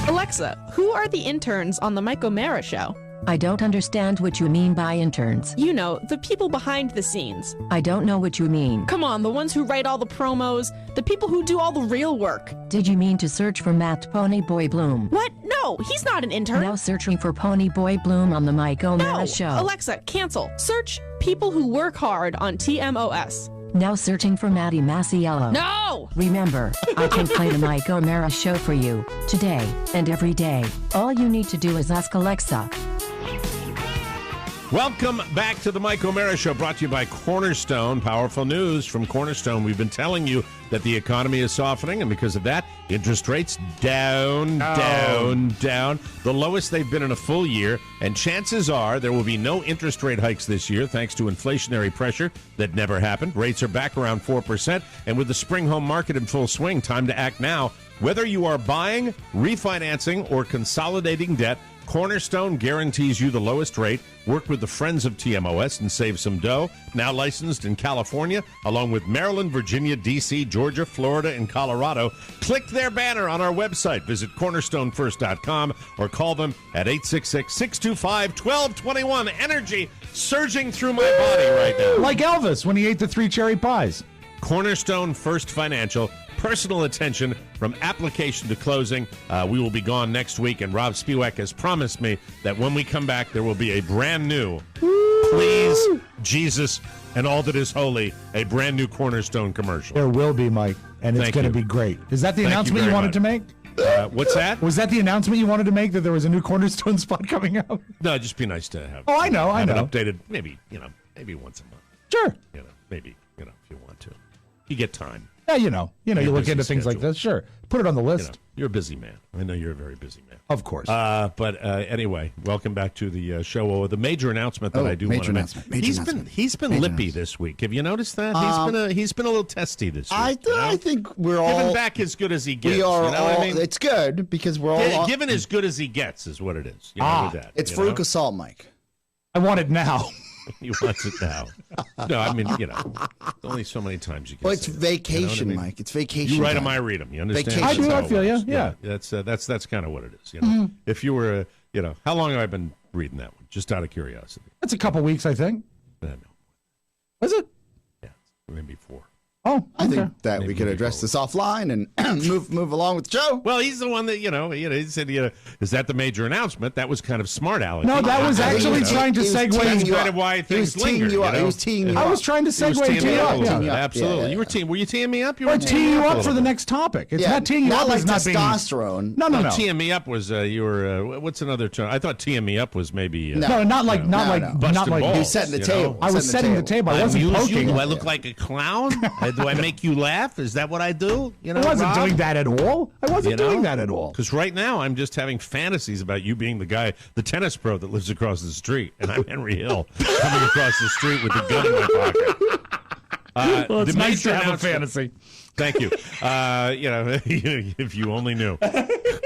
Alexa, who are the interns on the Mike O'Mara Show? I don't understand what you mean by interns. You know, the people behind the scenes. I don't know what you mean. Come on, the ones who write all the promos, the people who do all the real work. Did you mean to search for Matt Ponyboy Bloom? What? No, he's not an intern. Now searching for Ponyboy Bloom on the Mike O'Mara Show. Alexa, cancel. Search people who work hard on TMOS. Now searching for Maddie Masiello. No! Remember, I can play the Mike O'Mara Show for you, today, and every day. All you need to do is ask Alexa. Welcome back to the Mike O'Mara Show, brought to you by Cornerstone. Powerful news from Cornerstone. We've been telling you that the economy is softening, and because of that, interest rates down. The lowest they've been in a full year, and chances are there will be no interest rate hikes this year thanks to inflationary pressure that never happened. Rates are back around 4%, and with the spring home market in full swing, time to act now. Whether you are buying, refinancing, or consolidating debt, Cornerstone guarantees you the lowest rate. Work with the friends of TMOS and save some dough. Now licensed in California, along with Maryland, Virginia, D.C., Georgia, Florida, and Colorado. Click their banner on our website. Visit cornerstonefirst.com or call them at 866-625-1221. Energy surging through my body right now. Like Elvis when he ate the 3 cherry pies. Cornerstone First Financial. Personal attention from application to closing. We will be gone next week, and Rob Spiewak has promised me that when we come back, there will be a brand new, please, Jesus, and all that is holy, a brand new Cornerstone commercial. There will be, Mike, and it's going to be great. Is that the announcement you wanted to make? What's that? Was that the announcement you wanted to make, that there was a new Cornerstone spot coming out? No, it'd just be nice to have. Oh, I know. It updated, maybe once a month. Sure. Maybe if you want to. You get time. Yeah, you look into things like this. Sure. Put it on the list. You're a busy man. I know you're a very busy man. Of course. But anyway, welcome back to the show. Oh, the major announcement that I do want to make. He's been lippy this week. Have you noticed that? He's been a little testy this week. I think we're all giving back as good as he gets. We are what I mean? It's good because we're all giving as good as he gets is what it is. With that, it's Veruca Salt, Mike. I want it now. He wants it now. No, I mean, only so many times you can. Well, it's vacation, Mike. It's vacation. You write them, I read them. You understand? Vacation. I feel you. Yeah. That's kind of what it is. If you were, how long have I been reading that one? Just out of curiosity. That's a couple weeks, I think. No. Was it? Yeah, maybe 4. Oh, okay. I think that we could address this offline and move along with the show. Well, he's the one that he said, is that the major announcement? That was kind of smart, Alex. No, that was actually trying to segue. That's kind of why things linger. He was teeing you up. I was trying to segue to you up. Absolutely. Yeah. Were you teeing me up? Or teeing you up for the next topic. It's not teeing you up. Like is not testosterone. No. Teeing me up was you were. What's another term? I thought teeing me up was maybe. No, not like balls, you setting the table. I was setting the table. I wasn't poking. Do I look like a clown? Do I make you laugh? Is that what I do? I wasn't doing that at all. Because right now I'm just having fantasies about you being the guy, the tennis pro that lives across the street, and I'm Henry Hill coming across the street with a gun in my pocket. Well, it's nice to have a fantasy. Thank you. If you only knew.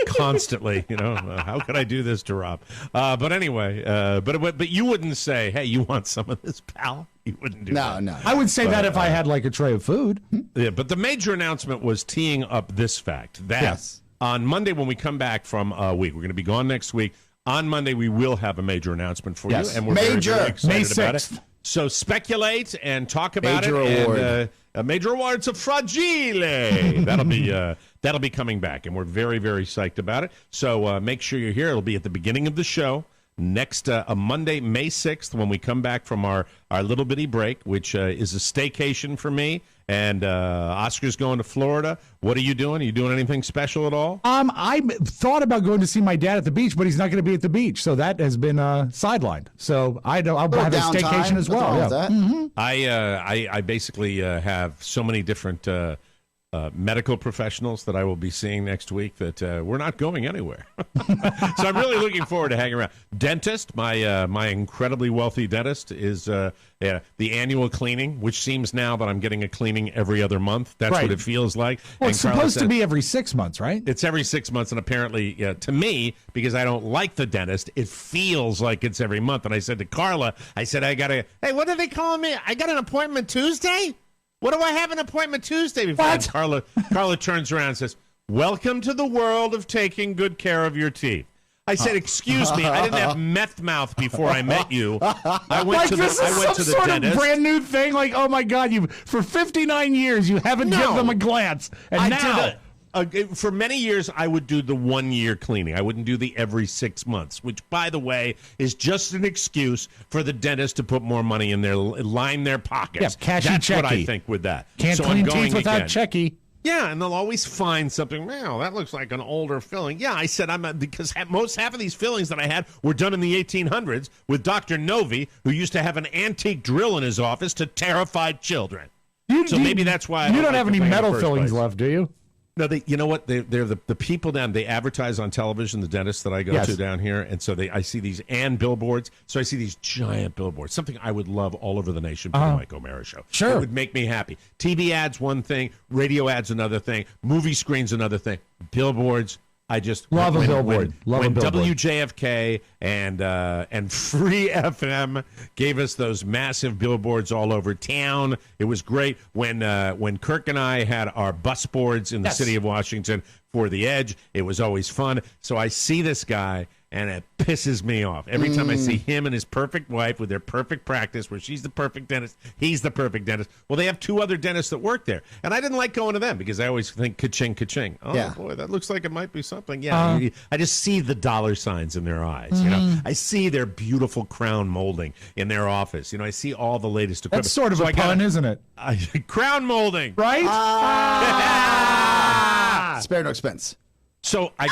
Constantly, how could I do this to Rob? But anyway, but you wouldn't say, hey, you want some of this, pal? You wouldn't do that. No. I would say that if I had like a tray of food. Yeah, but the major announcement was teeing up this fact that on Monday when we come back from a week, we're going to be gone next week. On Monday, we will have a major announcement for you, and we're very, very excited about it. So speculate and talk about major award. And a major award. It's a fragile. That'll be coming back, and we're very, very psyched about it. So make sure you're here. It'll be at the beginning of the show next a Monday, May 6th, when we come back from our little bitty break, which is a staycation for me. And Oscar's going to Florida. What are you doing? Are you doing anything special at all? I thought about going to see my dad at the beach, but he's not going to be at the beach, so that has been sidelined. So I'll have a staycation as well. Yeah. I basically have so many different medical professionals that I will be seeing next week that we're not going anywhere. So I'm really looking forward to hanging around. Dentist, my incredibly wealthy dentist, is the annual cleaning, which seems now that I'm getting a cleaning every other month. That's Right. what it feels like. Well, And it's Carla supposed to said- be every 6 months, right? It's every 6 months, and apparently, to me, because I don't like the dentist, it feels like it's every month. And I said to Carla, hey, what are they calling me? I got an appointment Tuesday? What do I have an appointment Tuesday before? And Carla turns around and says, welcome to the world of taking good care of your teeth. I said, excuse me, I didn't have meth mouth before I met you. I went to the dentist. Of brand new thing. Like, oh my God, for 59 years you haven't given them a glance, and now. For many years, I would do the 1 year cleaning. I wouldn't do the every 6 months, which, by the way, is just an excuse for the dentist to put more money in line their pockets. Yeah, cashy That's checky. what I think with that. Can't So clean I'm going teeth without again. checky. Yeah, and they'll always find something. Wow, that looks like an older filling. Yeah, I said because half of these fillings that I had were done in the 1800s with Dr. Novi, who used to have an antique drill in his office to terrify children. Maybe that's why you don't have like any the thing in the metal first fillings place. left, do you? No, you know what? They're the people down. They advertise on television. The dentists that I go to down here, and so I see these billboards. So I see these giant billboards. Something I would love all over the nation for the Mike O'Mara Show. Sure, it would make me happy. TV ads, one thing. Radio ads, another thing. Movie screens, another thing. Billboards. I just love a billboard. When WJFK and Free FM gave us those massive billboards all over town, it was great. When Kirk and I had our bus boards in the city of Washington for the Edge, it was always fun. So I see this guy, and it pisses me off every time I see him and his perfect wife with their perfect practice, where she's the perfect dentist, he's the perfect dentist. Well, they have two other dentists that work there, and I didn't like going to them because I always think ka-ching, ka-ching. Oh boy, that looks like it might be something. Yeah, I just see the dollar signs in their eyes. You know, I see their beautiful crown molding in their office. You know, I see all the latest equipment. That's sort of a pun, isn't it? Crown molding, right? Spare no expense. So I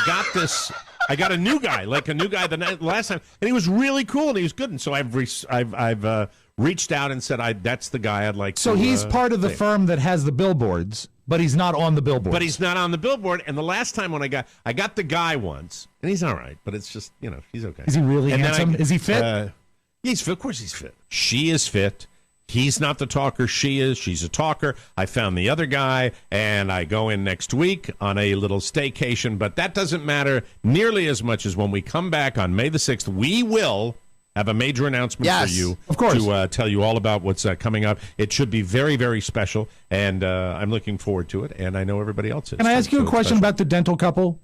got a new guy, the last time, and he was really cool and he was good. And so I've reached out and said, that's the guy I'd like to. So he's part of the firm that has the billboards, but he's not on the billboard. But he's not on the billboard. And the last time when I got the guy once, and he's all right, but it's just, he's okay. Is he really handsome? Is he fit? He's fit. Of course he's fit. She is fit. He's not the talker. She is. She's a talker. I found the other guy, and I go in next week on a little staycation. But that doesn't matter nearly as much as when we come back on May the 6th. We will have a major announcement for you. Of course. To tell you all about what's coming up. It should be very, very special, and I'm looking forward to it, and I know everybody else is. Can I ask you a question about the dental couple?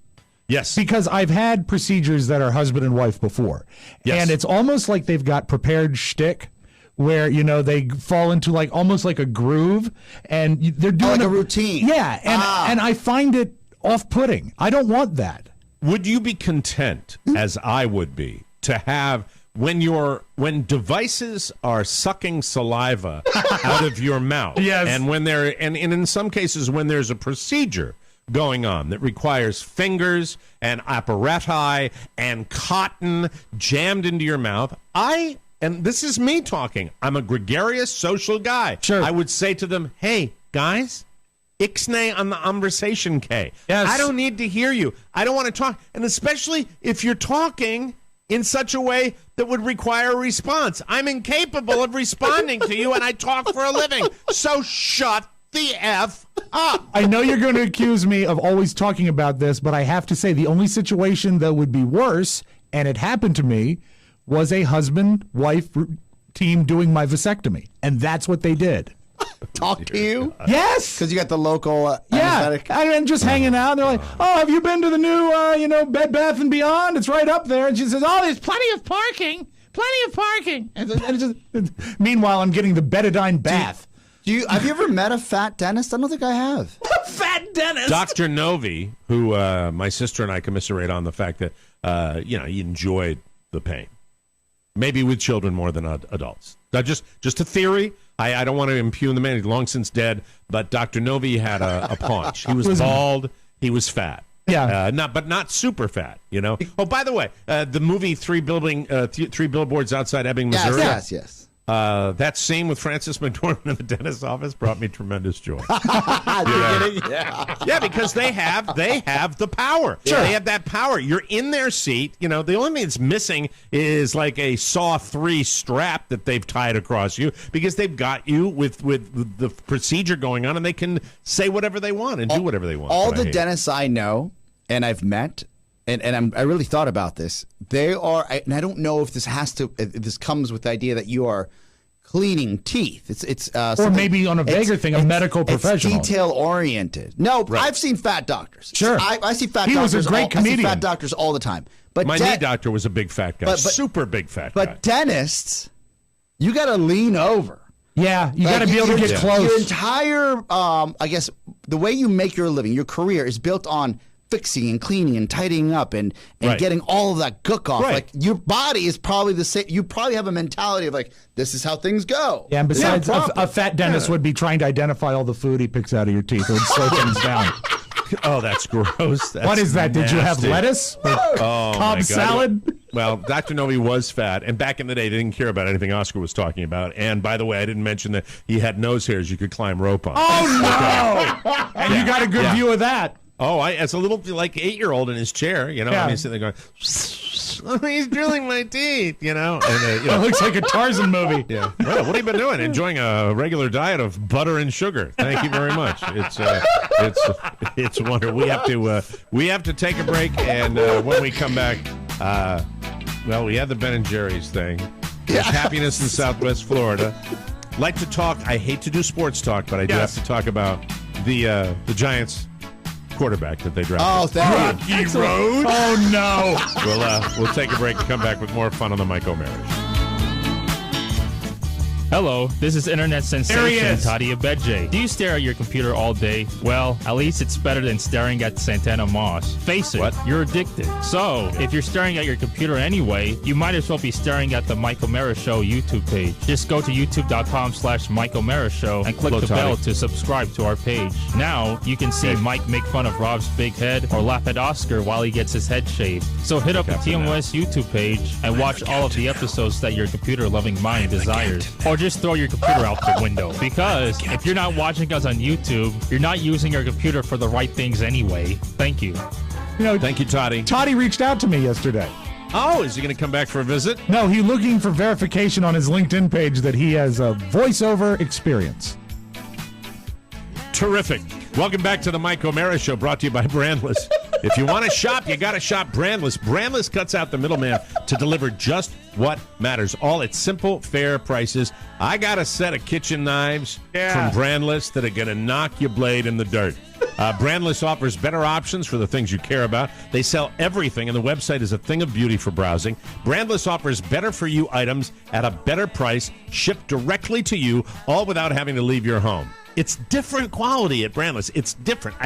Yes. Because I've had procedures that are husband and wife before. Yes. And it's almost like they've got prepared shtick, where they fall into almost like a groove, and they're doing like a routine. Yeah, and I find it off-putting. I don't want that. Would you be content, as I would be, to have when devices are sucking saliva out of your mouth? Yes. And when and in some cases when there's a procedure going on that requires fingers and apparati and cotton jammed into your mouth, and this is me talking. I'm a gregarious social guy. Sure. I would say to them, hey, guys, ixnay on the conversation K. Yes. I don't need to hear you. I don't want to talk. And especially if you're talking in such a way that would require a response. I'm incapable of responding to you, and I talk for a living. So shut the F up. I know you're going to accuse me of always talking about this, but I have to say the only situation that would be worse, and it happened to me, was a husband-wife team doing my vasectomy, and that's what they did. Talk to you? Yes, because you got the local anesthetic. And just hanging out. They're like, "Oh, have you been to the new, Bed Bath and Beyond? It's right up there." And she says, "Oh, there's plenty of parking, And it's just, meanwhile, I'm getting the betadine bath. Have you ever met a fat dentist? I don't think I have. Fat dentist. Dr. Novi, who my sister and I commiserate on the fact that he enjoyed the pain. Maybe with children more than adults. Just a theory. I don't want to impugn the man. He's long since dead. But Dr. Novi had a paunch. He was bald. He was fat. Yeah. Not super fat. Oh, by the way, the movie Three Billboards Outside Ebbing, Missouri. Yes. that scene with Francis McDormand in the dentist's office brought me tremendous joy. Yeah, because they have the power. Sure. They have that power. You're in their seat. The only thing that's missing is like a Saw 3 strap that they've tied across you, because they've got you with the procedure going on, and they can say whatever they want and do whatever they want. All the dentists I know and I've met, and I really thought about this. They are, and I don't know if this comes with the idea that you are cleaning teeth. It's or maybe on a vaguer thing, a medical professional. It's detail oriented. No, right. I've seen fat doctors. Sure, I see fat doctors. He was a great comedian. I see fat doctors all the time. But my knee doctor was a big fat guy, super big fat guy. But dentists, you got to lean over. Yeah, you got to be able to get close. Your entire, I guess, the way you make your living, your career is built on fixing and cleaning and tidying up and getting all of that gook off. Right. Like, your body is probably the same. You probably have a mentality of like, this is how things go. Yeah, and besides, a fat dentist would be trying to identify all the food he picks out of your teeth. It would slow things down. Oh, that's gross. What is that? Nasty. Did you have lettuce? Cobb salad? Well, Dr. Novi was fat, and back in the day, they didn't care about anything Oscar was talking about. And by the way, I didn't mention that he had nose hairs you could climb rope on. Oh, no! And you got a good view of that. Oh, as a little, like, 8-year-old in his chair, I mean, sitting there going, he's drilling my teeth, And, It looks like a Tarzan movie. Yeah. Well, what have you been doing? Enjoying a regular diet of butter and sugar. Thank you very much. It's wonderful. We have to take a break, and when we come back, we had the Ben & Jerry's thing. There's happiness in Southwest Florida. Like to talk. I hate to do sports talk, but I do have to talk about the Giants quarterback that they drafted. Oh, thank you. Rocky Road. Oh, no. We'll take a break and come back with more fun on the Mike O'Mara Show. Hello, this is internet sensation Toddy Abedje. Do you stare at your computer all day? Well, at least it's better than staring at Santana Moss. Face it, you're addicted. So, if you're staring at your computer anyway, you might as well be staring at the Mike O'Mara Show YouTube page. Just go to youtube.com/Mike O'Mara Show and click the bell to subscribe to our page. Now, you can see Mike make fun of Rob's big head or laugh at Oscar while he gets his head shaved. So hit up the TMOS YouTube page and watch all of the episodes that your computer-loving mind desires. Or just throw your computer out the window, because if you're not watching us on YouTube, you're not using your computer for the right things anyway. Thank you. Thank you, Toddy. Toddy reached out to me yesterday. Oh, is he going to come back for a visit? No, he's looking for verification on his LinkedIn page that he has a voiceover experience. Terrific. Welcome back to the Mike O'Mara Show, brought to you by Brandless. If you want to shop, you got to shop Brandless. Brandless cuts out the middleman to deliver just what matters. All at simple, fair prices. I got a set of kitchen knives from Brandless that are going to knock your blade in the dirt. Brandless offers better options for the things you care about. They sell everything, and the website is a thing of beauty for browsing. Brandless offers better-for-you items at a better price, shipped directly to you, all without having to leave your home. It's different quality at Brandless. It's different.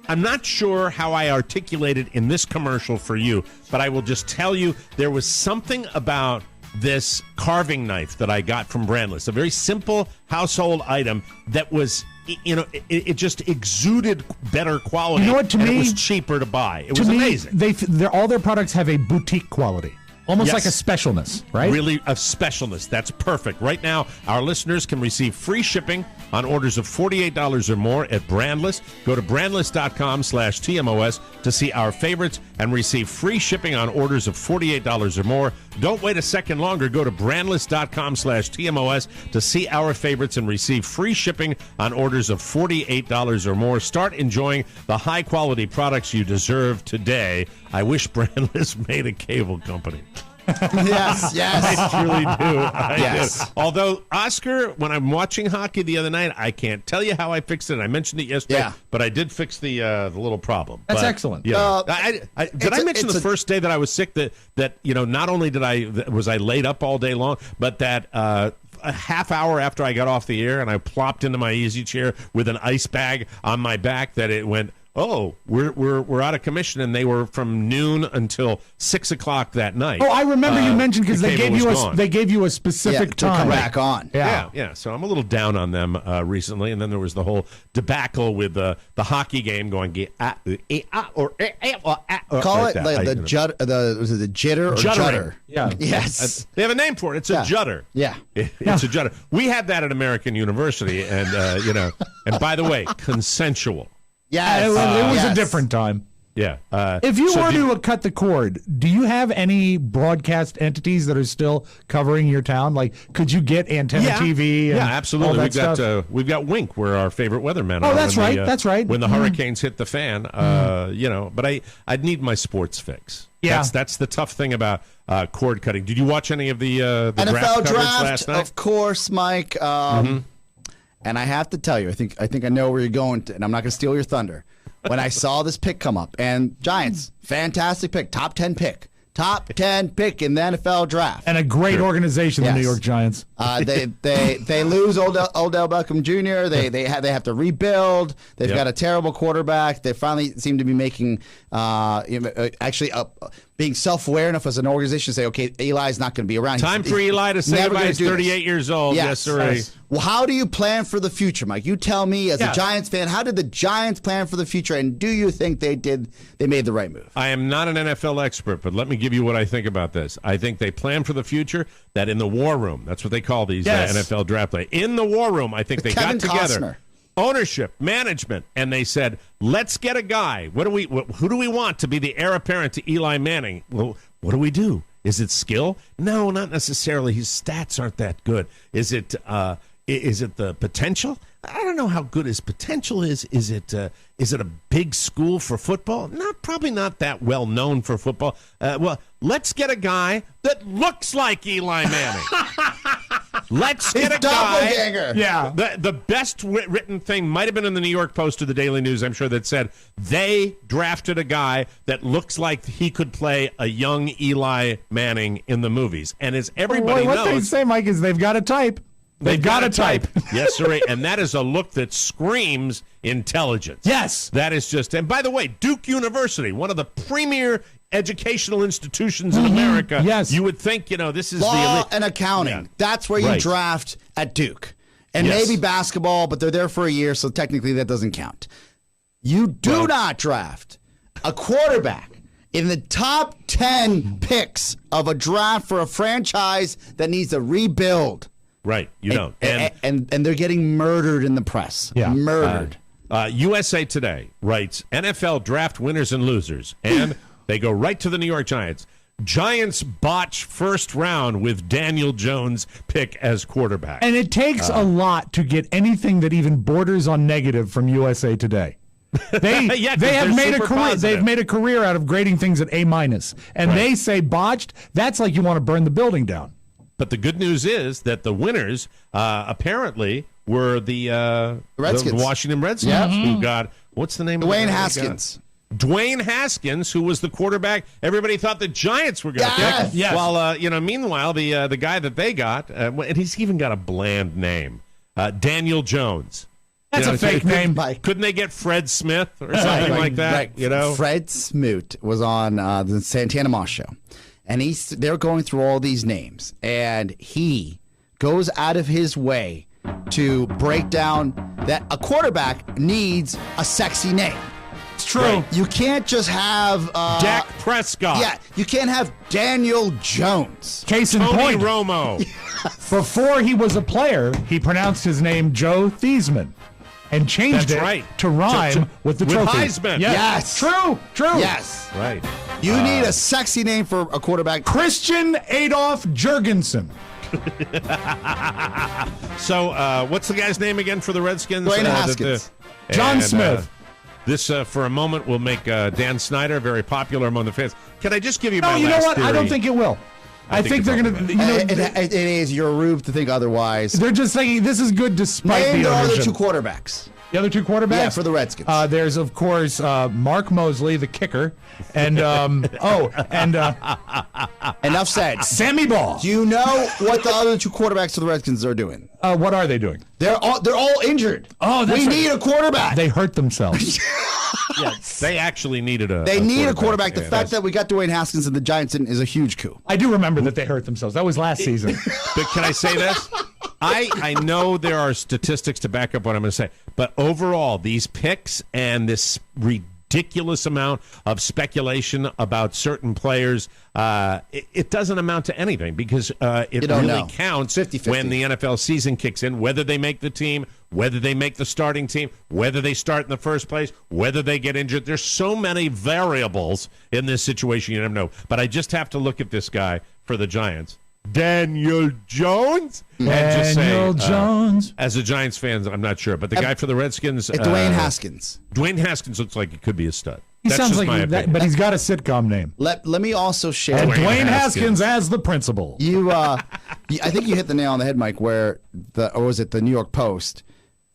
I'm not sure how I articulated in this commercial for you, but I will just tell you there was something about this carving knife that I got from Brandless, a very simple household item that was, it just exuded better quality. You know what, to me, it was cheaper to buy. It was amazing. All their products have a boutique quality. Almost like a specialness, right? Really, a specialness. That's perfect. Right now, our listeners can receive free shipping on orders of $48 or more at Brandless. Go to brandless.com/TMOS to see our favorites and receive free shipping on orders of $48 or more. Don't wait a second longer. Go to brandless.com/TMOS to see our favorites and receive free shipping on orders of $48 or more. Start enjoying the high-quality products you deserve today. I wish Brandless made a cable company. Yes. I truly do. Yes. Do. Although, Oscar, when I'm watching hockey the other night, I can't tell you how I fixed it. I mentioned it yesterday, but I did fix the little problem. That's excellent. Yeah. Did I mention the first day that I was sick that not only was I laid up all day long, but that a half hour after I got off the air and I plopped into my easy chair with an ice bag on my back, that it went, we're out of commission, and they were from noon until 6 o'clock that night. Oh, I remember you mentioned because they gave you a specific time to come back on. Yeah. So I'm a little down on them recently, and then there was the whole debacle with the hockey game going call it like the jitter or jutter? Yeah. Yes. They have a name for it. It's a jutter. Yeah. It's a jutter. We had that at American University, and and by the way, consensual. Yes. It was a different time. Yeah. If you were to cut the cord, do you have any broadcast entities that are still covering your town? Like, could you get Antenna TV? And absolutely. We've got Wink, we're our favorite weatherman. Oh, that's right. That's right. When the hurricanes hit the fan, but I'd need my sports fix. Yeah. That's the tough thing about cord cutting. Did you watch any of the NFL draft last night? Of course, Mike. And I have to tell you, I think I know where you're going to, and I'm not going to steal your thunder. When I saw this pick come up, and Giants, fantastic pick, top 10 pick in the NFL draft, and a great organization, the New York Giants. They lose Odell Beckham Jr. They have to rebuild. They've got a terrible quarterback. They finally seem to be making being self-aware enough as an organization to say, okay, Eli's not going to be around. Time for Eli to say goodbye. He's 38 years old. Yes, sir. Well, how do you plan for the future, Mike? You tell me, as a Giants fan, how did the Giants plan for the future, and do you think they made the right move? I am not an NFL expert, but let me give you what I think about this. I think they plan for the future, that in the war room, that's what they call these NFL draft play. In the war room, I think they got together. Ownership, management, and they said, let's get a guy. Who do we want to be the heir apparent to Eli Manning? Well, what do we do? Is it skill? No, not necessarily. His stats aren't that good. Is it the potential? I don't know how good his potential is. Is it a big school for football? Probably not that well known for football. Well, let's get a guy that looks like Eli Manning. Let's get a guy. Yeah. The best written thing might have been in the New York Post or the Daily News, I'm sure, that said they drafted a guy that looks like he could play a young Eli Manning in the movies. And as everybody knows, what they say, Mike, is they've got a type. They've got a type. Yes, sir. And that is a look that screams intelligence. Yes. That is just. And by the way, Duke University, one of the premier educational institutions in America. Yes. You would think, this is law the elite. and accounting. Yeah. That's where you draft at Duke. And maybe basketball, but they're there for a year, so technically that doesn't count. You do not draft a quarterback in the top 10 picks of a draft for a franchise that needs to rebuild. Right, you don't. And they're getting murdered in the press. Yeah. Murdered. USA Today writes, NFL draft winners and losers. And they go right to the New York Giants. Giants botch first round with Daniel Jones pick as quarterback. And it takes a lot to get anything that even borders on negative from USA Today. They have made a career. Positive. They've made a career out of grading things at A-, and they say botched. That's like you want to burn the building down. But the good news is that the winners apparently were the Washington Redskins, who got, what's the name of Dwayne Haskins. Dwayne Haskins, who was the quarterback everybody thought the Giants were going to pick. Yes. While, meanwhile, the guy that they got, and he's even got a bland name, Daniel Jones. That's a fake name. Couldn't they get Fred Smith or something like that? Right. Fred Smoot was on the Santana Moss show. And they're going through all these names, and he goes out of his way to break down that a quarterback needs a sexy name. It's true. Right. You can't just have Dak Prescott. Yeah, you can't have Daniel Jones. Case in Tony point, Romo. Before he was a player, he pronounced his name Joe Theismann and changed to rhyme with the trophy. Heisman. Yes. True. Yes. Right. You need a sexy name for a quarterback. Christian Adolf Jurgensen. So, what's the guy's name again for the Redskins? Dwayne Haskins. John Smith. This, for a moment, will make Dan Snyder very popular among the fans. Can I just give you my last you know what? theory? I don't think it will. I think they're going to. It is. You're rude to think otherwise. They're just thinking this is good despite Name the other two quarterbacks. The other two quarterbacks? Yeah, for the Redskins. There's, of course, Mark Mosley, the kicker. And, enough said. Sammy Ball. Do you know what the other two quarterbacks for the Redskins are doing? What are they doing? They're all injured. Oh, that's We need a quarterback. They hurt themselves. they actually needed a. They need a quarterback. The Yeah, fact that we got Dwayne Haskins and the Giants in is a huge coup. I do remember that they hurt themselves. That was last season. But can I say this? I know there are statistics to back up what I'm going to say, but overall, these picks and this ridiculous amount of speculation about certain players, it doesn't amount to anything because it really counts 50-50. When the NFL season kicks in, whether they make the team, whether they make the starting team, whether they start in the first place, whether they get injured. There's so many variables in this situation, you never know. But I just have to look at this guy for the Giants. Daniel Jones? Daniel Jones. As a Giants fan, I'm not sure. But the guy for the Redskins... Dwayne Haskins. Dwayne Haskins looks like he could be a stud. He That's sounds just like my opinion. but he's got a sitcom name. Let me also share... And Dwayne Haskins as the principal. I think you hit the nail on the head, Mike, or was it the New York Post?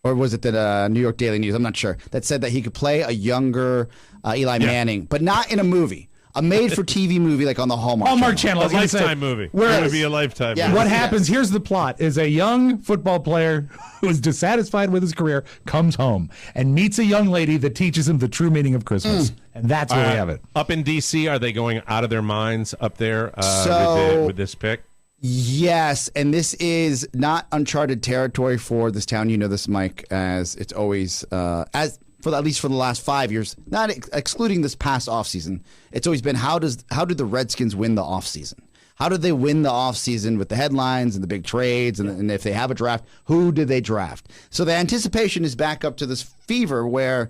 Or was it the New York Daily News? I'm not sure. That said that he could play a younger Eli Manning, but not in a movie. A made-for-TV movie like on the Hallmark Channel. A Lifetime movie. It would be a Lifetime movie. What happens, here's the plot, is a young football player who is dissatisfied with his career comes home and meets a young lady that teaches him the true meaning of Christmas. And that's where we have it. Up in D.C., are they going out of their minds up there with this pick? Yes, and this is not uncharted territory for this town. You know this, Mike, as it's always, at least for the last 5 years, not excluding this past offseason, it's always been how do the Redskins win the offseason? How do they win the offseason with the headlines and the big trades? And if they have a draft, who do they draft? So the anticipation is back up to this fever where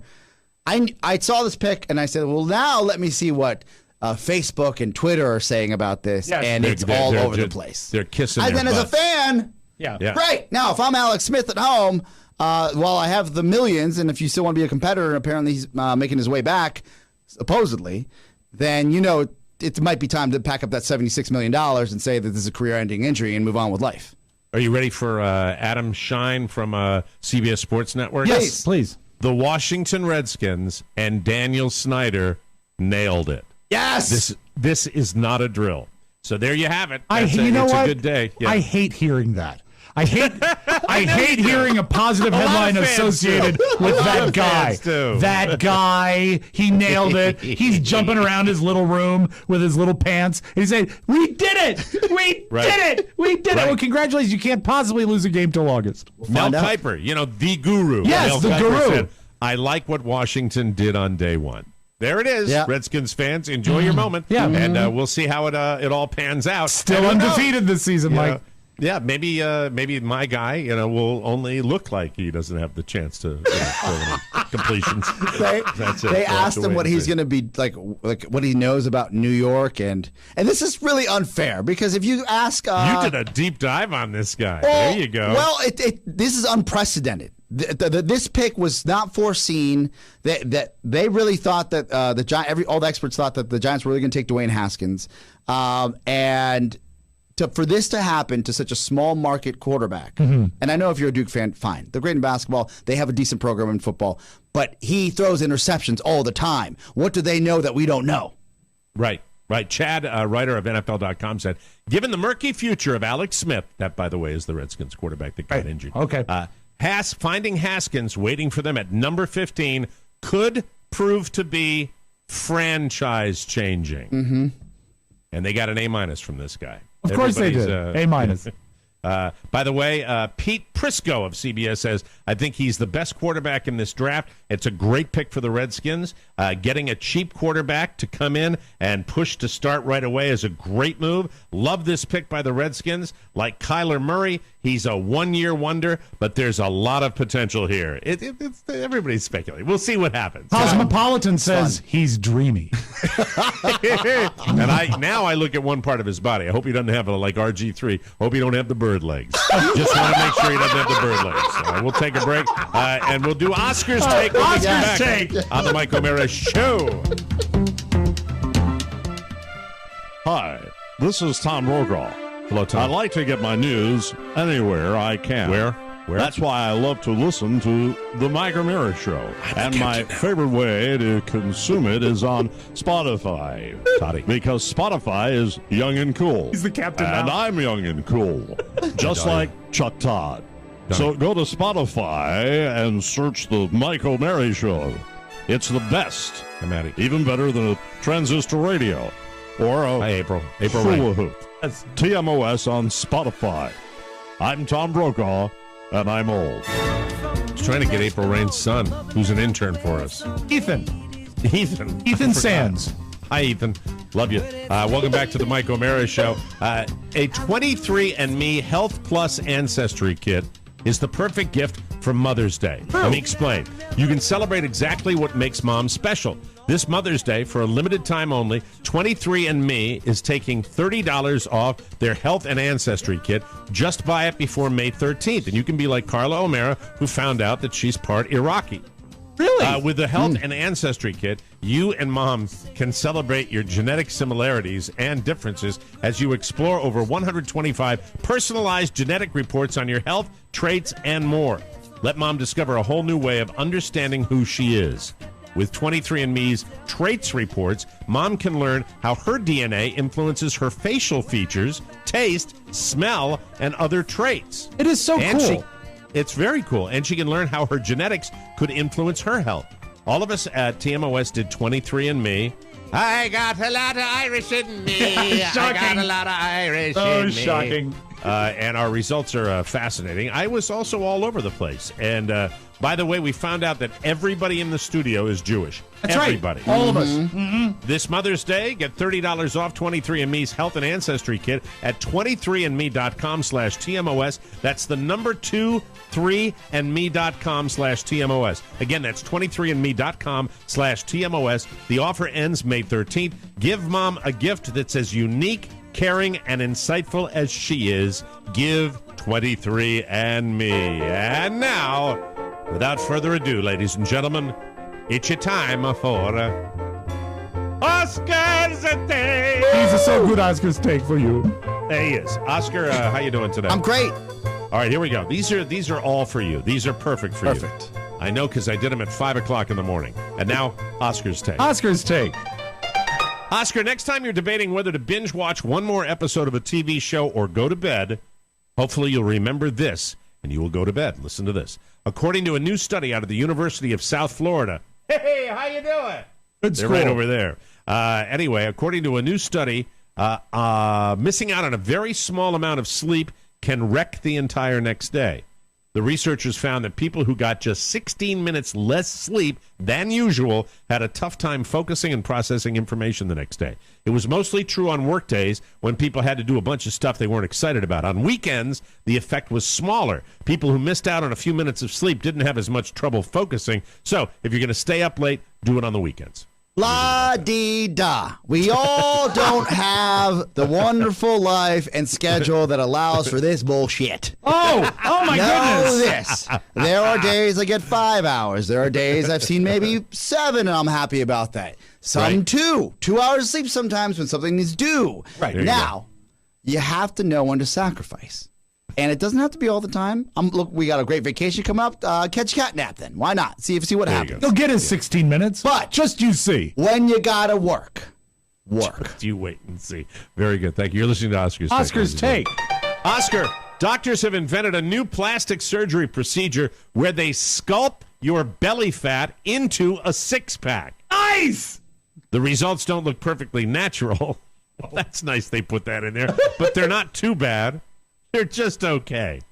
I saw this pick and I said, well, now let me see what Facebook and Twitter are saying about this. Yes. And it's all over the place. They're kissing And then as a fan, great. Now, if I'm Alex Smith at home, while I have the millions, and if you still want to be a competitor, and apparently he's making his way back, supposedly, then it might be time to pack up that $76 million and say that this is a career-ending injury and move on with life. Are you ready for Adam Shine from CBS Sports Network? Yes, please. The Washington Redskins and Daniel Snyder nailed it. Yes! This is not a drill. So there you have it. It's a good day. Yeah. I hate hearing that. I hate hearing a positive headline associated with that guy. That guy, he nailed it. He's jumping around his little room with his little pants. And he's saying, "We did it! We did it! We did it!" Well, congratulations! You can't possibly lose a game till August. Mel Kiper, the guru. Yes, Mel the Kiper guru. said, I like what Washington did on day one. There it is, Redskins fans. Enjoy your moment. Yeah. And we'll see how it all pans out. Still undefeated this season, Mike. Yeah, maybe my guy, will only look like he doesn't have the chance to throw any completions. They asked him what he's going to be like what he knows about New York, and this is really unfair because if you ask, you did a deep dive on this guy. There you go. Well, this is unprecedented. This pick was not foreseen. That they really thought that all the experts thought that the Giants were really going to take Dwayne Haskins, and. For this to happen to such a small market quarterback, and I know if you're a Duke fan, fine. They're great in basketball. They have a decent program in football, but he throws interceptions all the time. What do they know that we don't know? Right. Chad, writer of NFL.com, said, given the murky future of Alex Smith, that, by the way, is the Redskins quarterback that got injured. Okay. Finding Haskins waiting for them at number 15 could prove to be franchise-changing. Mm-hmm. And they got an A- from this guy. Of course they did. A-. By the way, Pete Prisco of CBS says, I think he's the best quarterback in this draft. It's a great pick for the Redskins. Getting a cheap quarterback to come in and push to start right away is a great move. Love this pick by the Redskins. Like Kyler Murray, he's a one-year wonder, but there's a lot of potential here. Everybody's speculating. We'll see what happens. Cosmopolitan says he's dreamy. And I look at one part of his body. I hope he doesn't have like RG3. Hope he don't have the bird legs. Just want to make sure he doesn't have the bird legs. We'll take a break, and we'll do Oscar's Take when we get back on the Mike O'Mara Show. Hi, this is Tom Rogal. Hello, Tom. I like to get my news anywhere I can. Where? That's why I love to listen to the Mike O'Mara Show. And my favorite way to consume it is on Spotify. Toddy. Because Spotify is young and cool. He's the captain and now. I'm young and cool. Just like Chuck Todd. So go to Spotify and search the Mike O'Mara Show. It's the best. I'm at it. Even better than a transistor radio or a Hi, April. hula hoop. That's TMOS on Spotify. I'm Tom Brokaw, and I'm old. I was trying to get April Rain's son, who's an intern for us. Ethan Sands. Hi, Ethan. Love you. Welcome back to the Mike O'Mara Show. A 23andMe Health Plus Ancestry Kit is the perfect gift for Mother's Day. Let me explain. You can celebrate exactly what makes mom special. This Mother's Day, for a limited time only, 23andMe is taking $30 off their Health and Ancestry Kit. Just buy it before May 13th, and you can be like Carla O'Mara, who found out that she's part Iraqi. Really? With the Health and Ancestry Kit, you and Mom can celebrate your genetic similarities and differences as you explore over 125 personalized genetic reports on your health, traits, and more. Let Mom discover a whole new way of understanding who she is. With 23andMe's Traits Reports, Mom can learn how her DNA influences her facial features, taste, smell, and other traits. It is so cool. It's very cool. And she can learn how her genetics could influence her health. All of us at TMOS did 23andMe. I got a lot of Irish in me. I got a lot of Irish in me. Shocking. And our results are fascinating. I was also all over the place. And by the way, we found out that everybody in the studio is Jewish. That's everybody. Right. All of us. This Mother's Day, get $30 off 23andMe's Health and Ancestry Kit at 23andme.com/TMOS. That's the number 23andme.com/TMOS. Again, that's 23andme.com/TMOS. The offer ends May 13th. Give Mom a gift that's as unique, caring, and insightful as she is. Give 23andMe. And now, without further ado, ladies and gentlemen, it's your time for Oscar's Take. These are so good Oscar's Take for you. There he is. Oscar, how you doing today? I'm great. All right, here we go. These are all for you. These are perfect for you. Perfect. I know because I did them at 5 o'clock in the morning. And now, Oscar's Take. Oscar's Take. Oscar, next time you're debating whether to binge watch one more episode of a TV show or go to bed, hopefully you'll remember this, and you will go to bed. Listen to this. According to a new study out of the University of South Florida. Hey, how you doing? Good They're school. right over there. Anyway, according to a new study, missing out on a very small amount of sleep can wreck the entire next day. The researchers found that people who got just 16 minutes less sleep than usual had a tough time focusing and processing information the next day. It was mostly true on work days when people had to do a bunch of stuff they weren't excited about. On weekends, the effect was smaller. People who missed out on a few minutes of sleep didn't have as much trouble focusing. So if you're going to stay up late, do it on the weekends. La-dee-da. We all don't have the wonderful life and schedule that allows for this bullshit. Oh my goodness. This. There are days I get 5 hours. There are days I've seen maybe 7, and I'm happy about that. Some 2. 2 hours of sleep sometimes when something is due. Right. Now, you have to know when to sacrifice. And it doesn't have to be all the time. Look, we got a great vacation coming up. Catch a cat nap then. Why not? See what happens. He'll get his 16 minutes. But just you see. When you gotta work. You wait and see. Very good. Thank you. You're listening to Oscar's Take. Oscar's Take. Oscar, doctors have invented a new plastic surgery procedure where they sculpt your belly fat into a six-pack. Nice! The results don't look perfectly natural. That's nice they put that in there. But they're not too bad. They're just okay.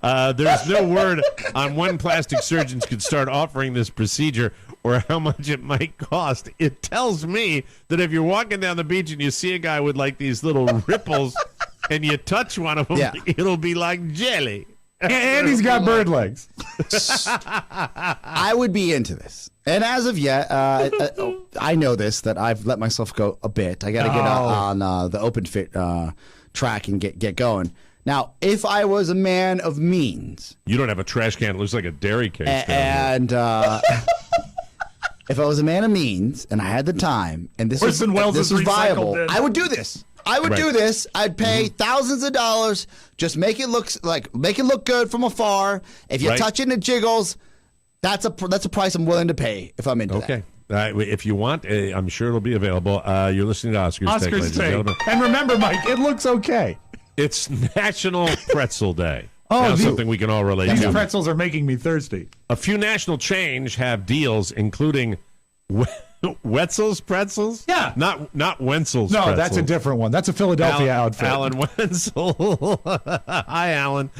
There's no word on when plastic surgeons could start offering this procedure or how much it might cost. It tells me that if you're walking down the beach and you see a guy with like these little ripples and you touch one of them, it'll be like jelly. And he's got bird legs. I would be into this. And as of yet, I know this, that I've let myself go a bit. I got to get on the open fit track and get going. Now, if I was a man of means... You don't have a trash can. It looks like a dairy case. And if I was a man of means and I had the time and this was viable, I would do this. I would do this. I'd pay thousands of dollars. Just make it look good from afar. If you touch it and it jiggles, that's a price I'm willing to pay if I'm into that. If you want, I'm sure it'll be available. You're listening to Oscar's Take. And remember, Mike, it looks okay. It's National Pretzel Day. Something we can all relate to. These pretzels are making me thirsty. A few national chains have deals, including Wetzel's pretzels? Yeah. Not Wenzel's No, pretzels. that's a different one. That's a Philadelphia outfit. Alan Wenzel. Hi, Alan.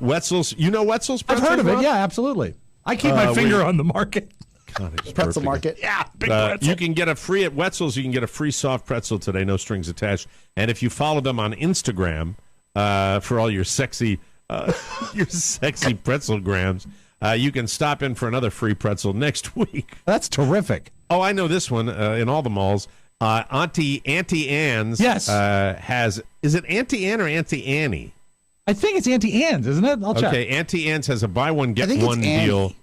Wetzel's. You know Wetzel's I've pretzels? heard of it. Rob? Yeah, absolutely. I keep my finger on the market. God, it's Pretzel perfect. market. Yeah, big pretzel. You can get a free at Wetzel's. You can get a free soft pretzel today, no strings attached. And if you follow them on Instagram for all your sexy pretzel grams, you can stop in for another free pretzel next week. That's terrific. Oh, I know this one in all the malls. Auntie Anne's has. Is it Auntie Anne or Auntie Annie? I think it's Auntie Anne's, isn't it? I'll check. Okay, Auntie Anne's has a buy one get one deal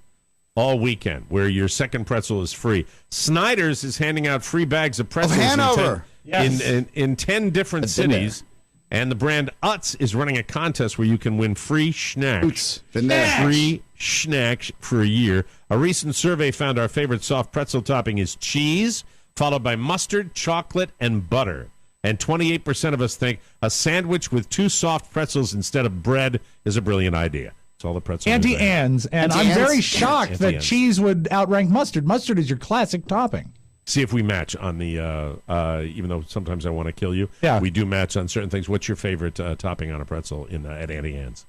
all weekend, where your second pretzel is free. Snyder's is handing out free bags of pretzels Hanover. in 10 different cities. And the brand Utz is running a contest where you can win free snacks. Free snacks for a year. A recent survey found our favorite soft pretzel topping is cheese, followed by mustard, chocolate, and butter. And 28% of us think a sandwich with 2 soft pretzels instead of bread is a brilliant idea. That's all the pretzels. Auntie Anne's. And Auntie I'm very Anne's? shocked that cheese would outrank mustard. Mustard is your classic topping. See if we match on the, even though sometimes I want to kill you, we do match on certain things. What's your favorite topping on a pretzel at Auntie Anne's?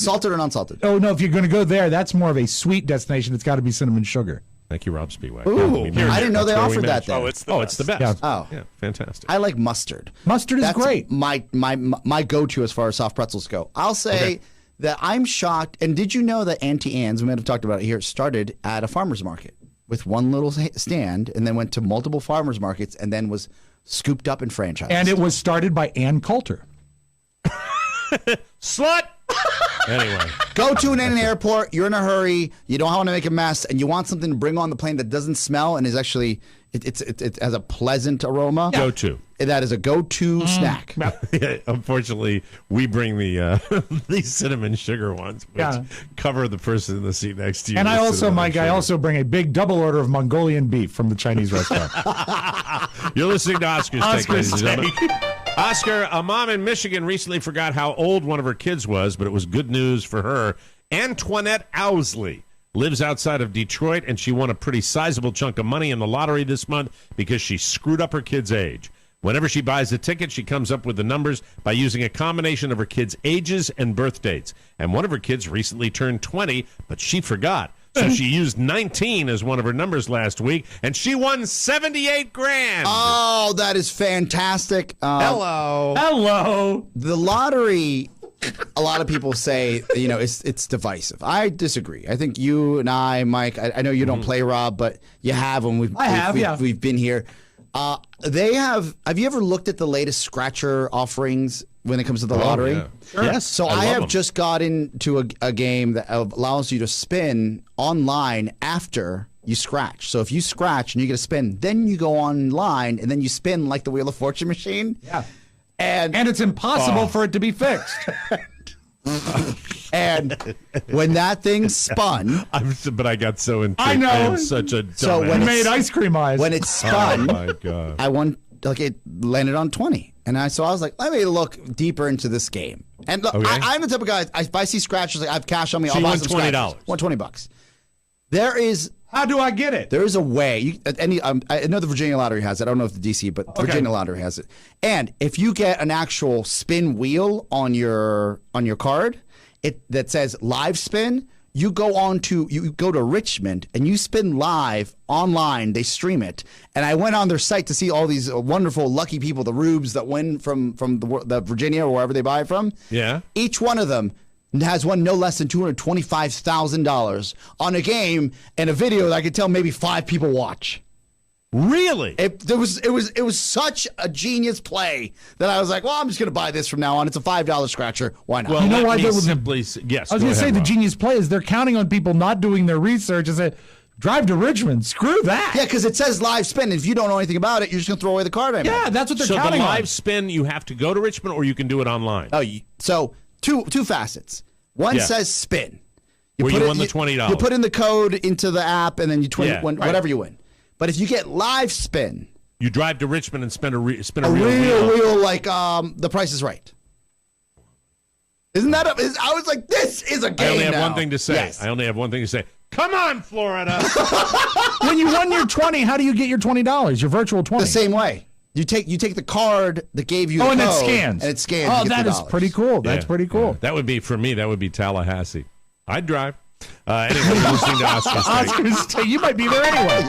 Salted or non-salted? Oh, no, if you're going to go there, that's more of a sweet destination. It's got to be cinnamon sugar. Thank you, Rob Spiewak. Ooh, I didn't know they offered that there. It's the best. Yeah. Oh. Yeah, fantastic. I like mustard. Mustard is great. My go-to as far as soft pretzels go. I'll say that I'm shocked. And did you know that Auntie Anne's, we might have talked about it here, started at a farmer's market with one little stand and then went to multiple farmers markets and then was scooped up and franchised. And it was started by Ann Coulter. Slut! Anyway. Go to an airport, you're in a hurry, you don't want to make a mess, and you want something to bring on the plane that doesn't smell and is actually, it has a pleasant aroma. Go to. That is a go-to snack. Unfortunately, we bring the these cinnamon sugar ones, which cover the person in the seat next to you. And I also, Mike, I also bring a big double order of Mongolian beef from the Chinese restaurant. You're listening to Oscar's Take, ladies and gentlemen. Oscar, a mom in Michigan recently forgot how old one of her kids was, but it was good news for her. Antoinette Owsley lives outside of Detroit, and she won a pretty sizable chunk of money in the lottery this month because she screwed up her kid's age. Whenever she buys a ticket, she comes up with the numbers by using a combination of her kids' ages and birth dates. And one of her kids recently turned 20, but she forgot. So she used 19 as one of her numbers last week, and she won $78,000. Oh, that is fantastic. Hello. The lottery, a lot of people say, it's divisive. I disagree. I think you and I, Mike, I know you don't play, Rob, but you have when we've been here. Have you ever looked at the latest scratcher offerings when it comes to the lottery? Yeah. Sure. Yes. So I have just got into a game that allows you to spin online after you scratch. So if you scratch and you get a spin, then you go online and then you spin like the Wheel of Fortune machine. Yeah. And it's impossible for it to be fixed. And when that thing spun, but I got so intrigued. I know. I am such a dumbass. So when it made ice cream eyes. When it spun, oh my God. I won. Like it landed on 20, and I was like, let me look deeper into this game. And look, I'm the type of guy. If I see scratches, I have cash on me. So I'll buy won some $20. scratches. Won $20. There is. How do I get it? There is a way. I know the Virginia Lottery has it. I don't know if the DC, but Virginia Lottery has it. And if you get an actual spin wheel on your card, that says live spin, you go to Richmond and you spin live online. They stream it, and I went on their site to see all these wonderful lucky people, the rubes that win from the Virginia or wherever they buy it from. Yeah, each one of them has won no less than $225,000 on a game and a video that I could tell maybe 5 people watch. Really? It was such a genius play that I was like, well, I'm just going to buy this from now on. It's a $5 scratcher. Why not? Well, you know why they simply yes. I was going to say the genius play is they're counting on people not doing their research and say, drive to Richmond. Screw that. Yeah, because it says live spin. If you don't know anything about it, you're just going to throw away the card. Yeah, that's what they're counting on. So the live spin, you have to go to Richmond or you can do it online. Oh, so two facets. One says spin. You won the $20. You put in the code into the app, and then you whatever you win. But if you get live spin, you drive to Richmond and spin a real wheel like The Price is Right. Isn't that? I was like, this is a game. I only have now. one thing to say. Yes. I only have one thing to say. Come on, Florida. When you won your 20, how do you get your $20? Your virtual 20? The same way. You take the card that gave you the and code, it scans. And it scans. Oh, that is pretty cool. That's pretty cool. That would be, for me, that would be Tallahassee. I'd drive. Anyway, you're listening to Oscar State. Oscar State. You might be there anyway.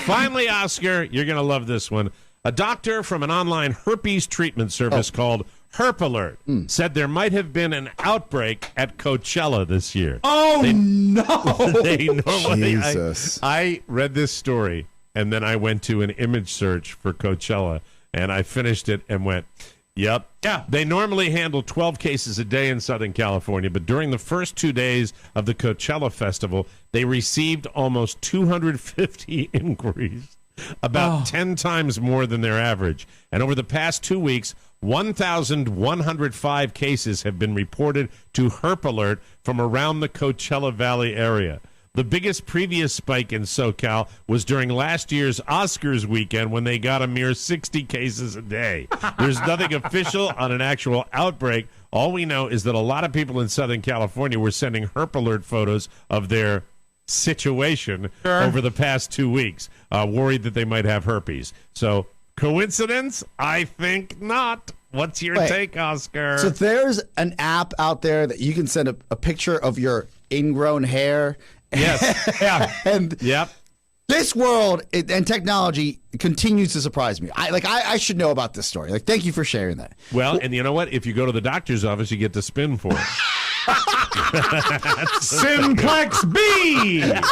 Finally, Oscar, you're going to love this one. A doctor from an online herpes treatment service called Herpalert said there might have been an outbreak at Coachella this year. Oh, no. They normally, Jesus. I read this story, and then I went to an image search for Coachella, and I finished it and went, yep. Yeah. They normally handle 12 cases a day in Southern California, but during the first 2 days of the Coachella Festival, they received almost 250 inquiries, about 10 times more than their average. And over the past 2 weeks, 1,105 cases have been reported to Herpalert from around the Coachella Valley area. The biggest previous spike in SoCal was during last year's Oscars weekend when they got a mere 60 cases a day. There's nothing official on an actual outbreak. All we know is that a lot of people in Southern California were sending Herpalert photos of their situation over the past 2 weeks, worried that they might have herpes. So, coincidence? I think not. What's your take, Oscar? So there's an app out there that you can send a picture of your ingrown hair. Yes. Yeah. And yep. This world and technology continues to surprise me. I should know about this story. Thank you for sharing that. Well, and you know what? If you go to the doctor's office, you get to spin for it. Simplex B. That's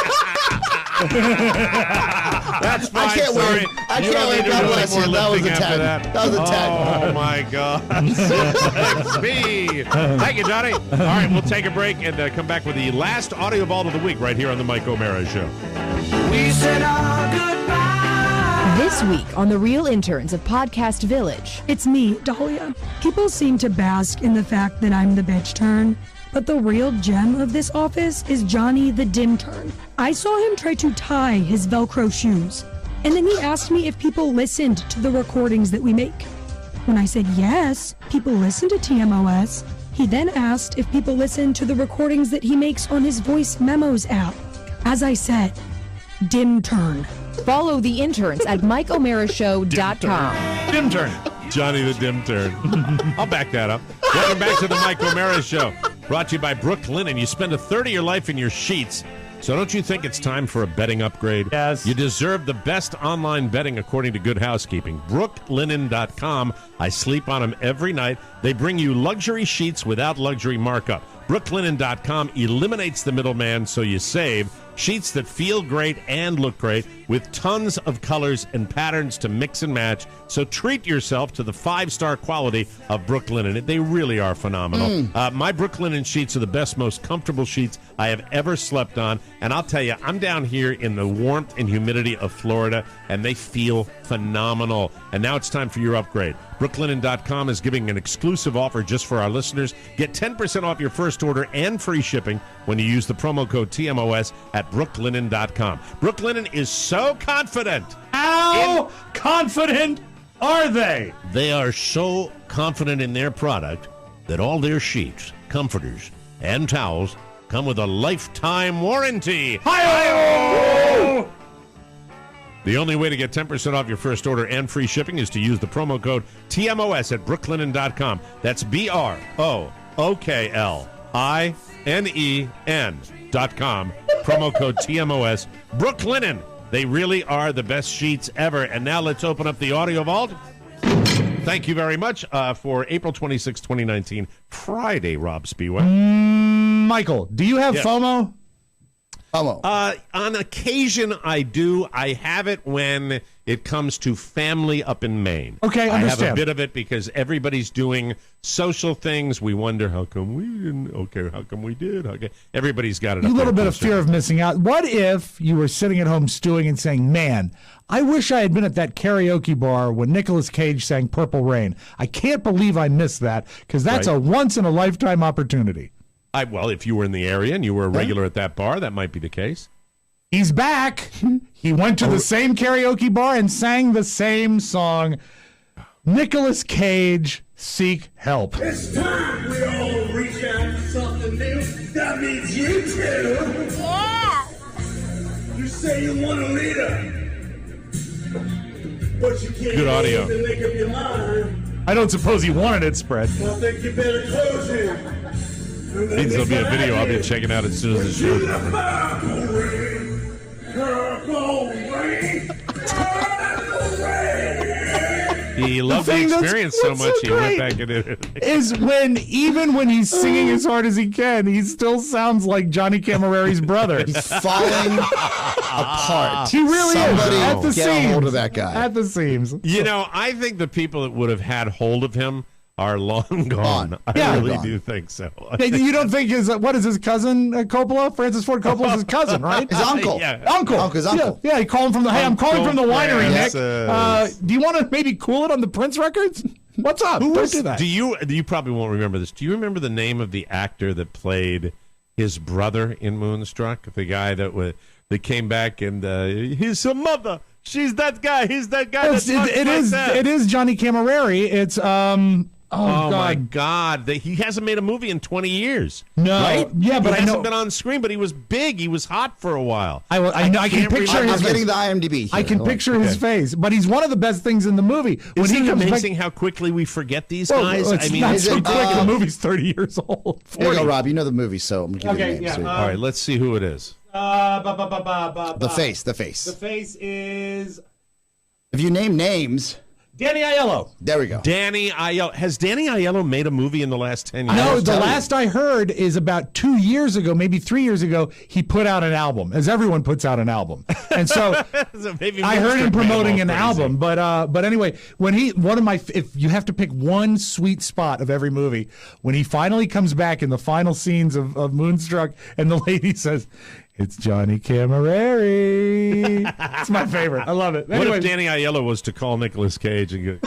fine. I can't wait. I can't wait. God bless you. That was a 10. That was a 10. Oh, my God. Simplex B. Thank you, Johnny. All right, we'll take a break and come back with the last audio vault of the week right here on the Mike O'Mara Show. We said our goodbye. This week on The Real Interns of Podcast Village. It's me, Dahlia. People seem to bask in the fact that I'm the bitch turn, but the real gem of this office is Johnny the dim turn. I saw him try to tie his Velcro shoes, and then he asked me if people listened to the recordings that we make. When I said yes, people listen to TMOS, he then asked if people listen to the recordings that he makes on his voice memos app. As I said, dim turn. Follow the interns at MikeO'MaraShow.com. Dim turn. Johnny the dim turn. I'll back that up. Welcome back to the Mike O'Mara Show. Brought to you by Brooklinen. You spend a third of your life in your sheets. So don't you think it's time for a bedding upgrade? Yes. You deserve the best online bedding according to Good Housekeeping. Brooklinen.com. I sleep on them every night. They bring you luxury sheets without luxury markup. Brooklinen.com eliminates the middleman so you save. Sheets that feel great and look great with tons of colors and patterns to mix and match. So treat yourself to the 5-star quality of Brooklinen. They really are phenomenal. My Brooklinen sheets are the best, most comfortable sheets I have ever slept on. And I'll tell you, I'm down here in the warmth and humidity of Florida, and they feel phenomenal. And now it's time for your upgrade. Brooklinen.com is giving an exclusive offer just for our listeners. Get 10% off your first order and free shipping when you use the promo code TMOS at Brooklinen.com. Brooklinen is so confident. How confident are they? They are so confident in their product that all their sheets, comforters, and towels come with a lifetime warranty. Hi-oh! The only way to get 10% off your first order and free shipping is to use the promo code TMOS at Brooklinen.com. That's BROOKLINEN.com. Promo code TMOS. Brooklinen. They really are the best sheets ever. And now let's open up the audio vault. Thank you very much for April 26, 2019, Friday, Rob Spiewak. Michael, do you have FOMO? FOMO. On occasion, I do. I have it when it comes to family up in Maine. Okay, I understand. I have a bit of it because everybody's doing social things. We wonder, how come we didn't? Okay, how come we did? Okay, everybody's got it. A little bit of fear of missing out. What if you were sitting at home stewing and saying, man, I wish I had been at that karaoke bar when Nicolas Cage sang Purple Rain. I can't believe I missed that because that's a once-in-a-lifetime opportunity. Well, if you were in the area and you were a regular at that bar, that might be the case. He's back. He went to the same karaoke bar and sang the same song. Nicolas Cage, Seek Help. It's time we all reach out for something new. That means you too. Yeah. You say you want a leader, but you can't Good audio. even make up your mind. I don't suppose he wanted it spread. I think you better close it. Means there'll be a video I'll be checking out as soon as the show's done. He loved the experience so much he went back and did it. Is when, even when he's singing as hard as he can, he still sounds like Johnny Camerari's brother. He's falling apart. He really Somebody is. At the get seams. a hold of that guy. At the seams. You know, I think the people that would have had hold of him are long gone. I really do think so. You don't think what is his cousin Coppola? Francis Ford Coppola's his cousin, right? His uncle. Yeah. Uncle. His uncle. Yeah, he called him from the. Hey, I'm calling from the winery, Nick. Francis. Do you want to maybe cool it on the Prince records? What's up? Don't do that. Do you probably won't remember this? Do you remember the name of the actor that played his brother in Moonstruck? The guy that came back and he's her mother. She's that guy. He's that guy. It is Johnny Camerari. It's Oh my God! He hasn't made a movie in 20 years. No, right? Yeah, but he I know hasn't been on screen. But he was big. He was hot for a while. I can picture his. I'm getting the IMDb. Here. I can picture his face, but he's one of the best things in the movie. When he comes amazing how quickly we forget these guys. It's not so quick. The movie's 30 years old. 40. Here you go, Rob. You know the movie, so I'm gonna give you the name. All right, let's see who it is. The face. The face is. If you name names. Danny Aiello. There we go. Danny Aiello. Has Danny Aiello made a movie in the last 10 years? No, the last I heard is about 2 years ago, maybe 3 years ago, he put out an album, as everyone puts out an album. And so I heard him promoting an album. But anyway, if you have to pick one sweet spot of every movie, when he finally comes back in the final scenes of Moonstruck and the lady says, "It's Johnny Camerari." It's my favorite. I love it. What if Danny Aiello was to call Nicolas Cage and go,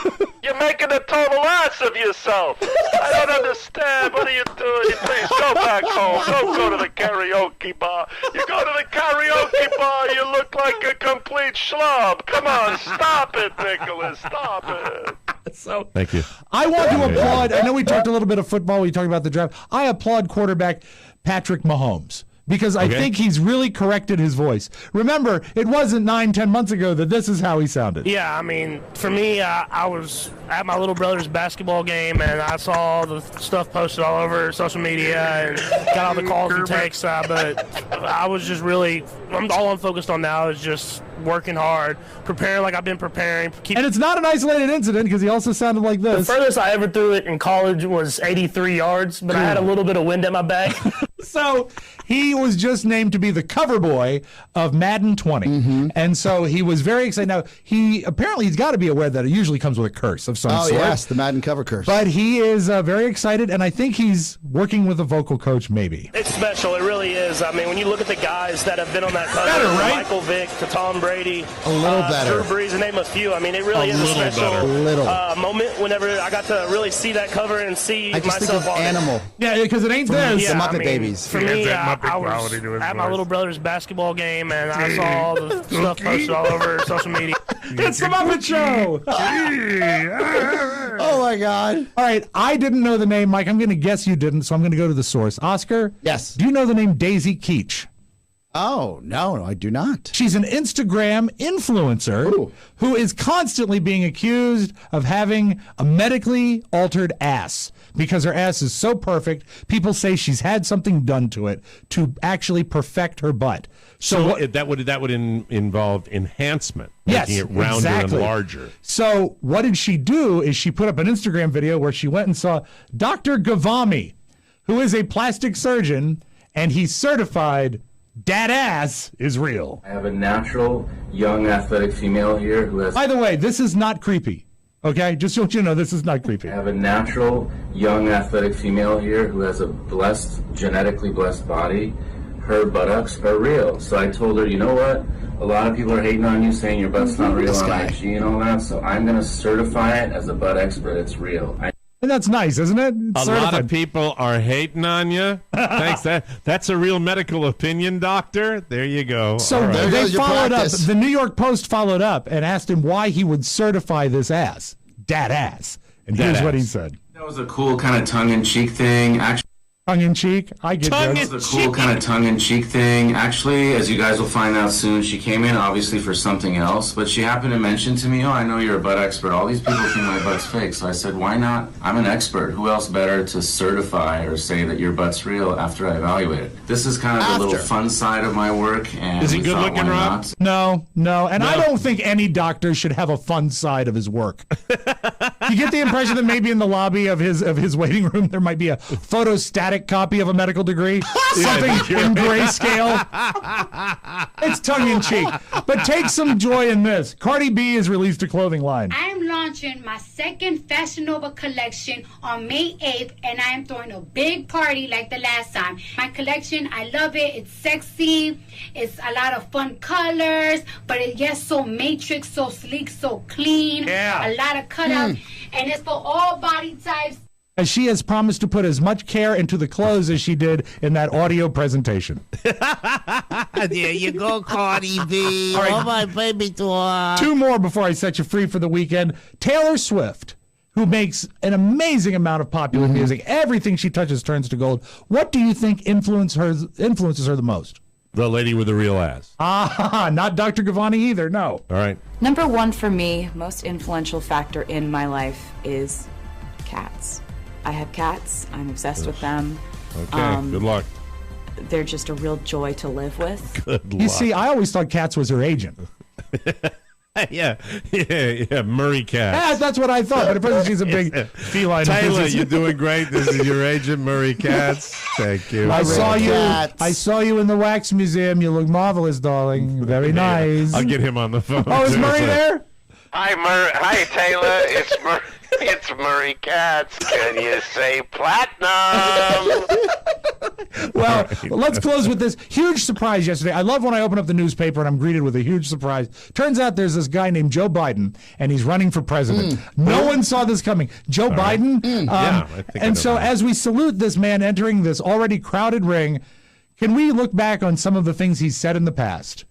"You're making a total ass of yourself. I don't understand. What are you doing? Please go back home. Don't go to the karaoke bar. You go to the karaoke bar, you look like a complete schlub. Come on, stop it, Nicholas. Stop it." So thank you. I want to applaud. I know we talked a little bit of football. We talked about the draft. I applaud quarterback Patrick Mahomes. Because I think he's really corrected his voice. Remember, it wasn't 9-10 months ago that this is how he sounded. Yeah, I mean, for me, I was at my little brother's basketball game, and I saw all the stuff posted all over social media and got all the calls and texts. But I was just really, all I'm focused on now is just working hard, preparing like I've been preparing. And it's not an isolated incident because he also sounded like this. The furthest I ever threw it in college was 83 yards, but I had a little bit of wind at my back. So he was just named to be the cover boy of Madden 20. And so he was very excited. Now, he's got to be aware that it usually comes with a curse of some sort. Oh, yes, the Madden cover curse. But he is very excited, and I think he's working with a vocal coach, maybe. It's special. It really is. I mean, when you look at the guys that have been on that cover, from Michael Vick to Tom Brady, a little better. Drew Brees, to name a few. I mean, it really is a special moment whenever I got to really see that cover and see myself on Animal. Yeah, because it ain't this. Yeah, the Muppet Babies. For me, I was at my little brother's basketball game, and I saw all the stuff posted all over social media. It's the Muppet Show! Oh, my God. All right, I didn't know the name, Mike. I'm going to guess you didn't, so I'm going to go to the source. Oscar? Yes. Do you know the name Daisy Keach? Oh, no, I do not. She's an Instagram influencer who is constantly being accused of having a medically altered ass because her ass is so perfect. People say she's had something done to it to actually perfect her butt. So that would involve enhancement, making it rounder and larger. So what did she do is she put up an Instagram video where she went and saw Dr. Gavami, who is a plastic surgeon, and he's certified that ass is real. I have a natural, young, athletic female here who has... By the way, this is not creepy. Okay? Just so you know, this is not creepy. I have a natural, young, athletic female here who has a genetically blessed body. Her buttocks are real. So I told her, you know what? A lot of people are hating on you, saying your butt's not real on IG and all that. So I'm going to certify it as a butt expert. It's real. And that's nice, isn't it? A lot of people are hating on you. Thanks. That's a real medical opinion, doctor. There you go. So they followed up. The New York Post followed up and asked him why he would certify this ass. Dat ass. And here's what he said. That was a cool kind of tongue-in-cheek thing. Actually, Tongue-in-cheek? I get that. It's a cool kind of tongue-in-cheek thing. Actually, as you guys will find out soon, she came in obviously for something else, but she happened to mention to me, oh, I know you're a butt expert. All these people think my butt's fake. So I said, why not? I'm an expert. Who else better to certify or say that your butt's real after I evaluate it? This is kind of the little fun side of my work. And is he good looking, Rob? No. And I don't think any doctor should have a fun side of his work. You get the impression that maybe in the lobby of his waiting room there might be a photostatic copy of a medical degree, something in grayscale. It's tongue-in-cheek, but take some joy in this. Cardi B has released a clothing line. I am launching my second Fashion Nova collection on May 8th, and I am throwing a big party like the last time. My collection, I love it. It's sexy. It's a lot of fun colors, but it's just so matrix, so sleek, so clean. Yeah. A lot of cutouts, and it's for all body types. As she has promised to put as much care into the clothes as she did in that audio presentation. There you go, Cardi B. Right. Oh, my baby doll. 2 more before I set you free for the weekend. Taylor Swift, who makes an amazing amount of popular music. Everything she touches turns to gold. What do you think influences her the most? The lady with the real ass. Not Dr. Gavani either, no. All right. Number 1 for me, most influential factor in my life is cats. I have cats. I'm obsessed with them. Okay, good luck. They're just a real joy to live with. Good luck. You see, I always thought Cats was her agent. Yeah, Murray Cats. Yeah, that's what I thought, but apparently she's a big feline Taylor, enthusiast. you're doing great. This is your agent, Murray Cats. Thank you. I saw you in the wax museum. You look marvelous, darling. Very nice. I'll get him on the phone. Oh, is Murray there? Hi, Taylor. It's Murray. It's Murray Cats. Can you say platinum? Well, let's close with this huge surprise yesterday. I love when I open up the newspaper and I'm greeted with a huge surprise. Turns out there's this guy named Joe Biden, and he's running for president. No one saw this coming. Joe Biden. I think and so as we salute this man entering this already crowded ring, can we look back on some of the things he's said in the past?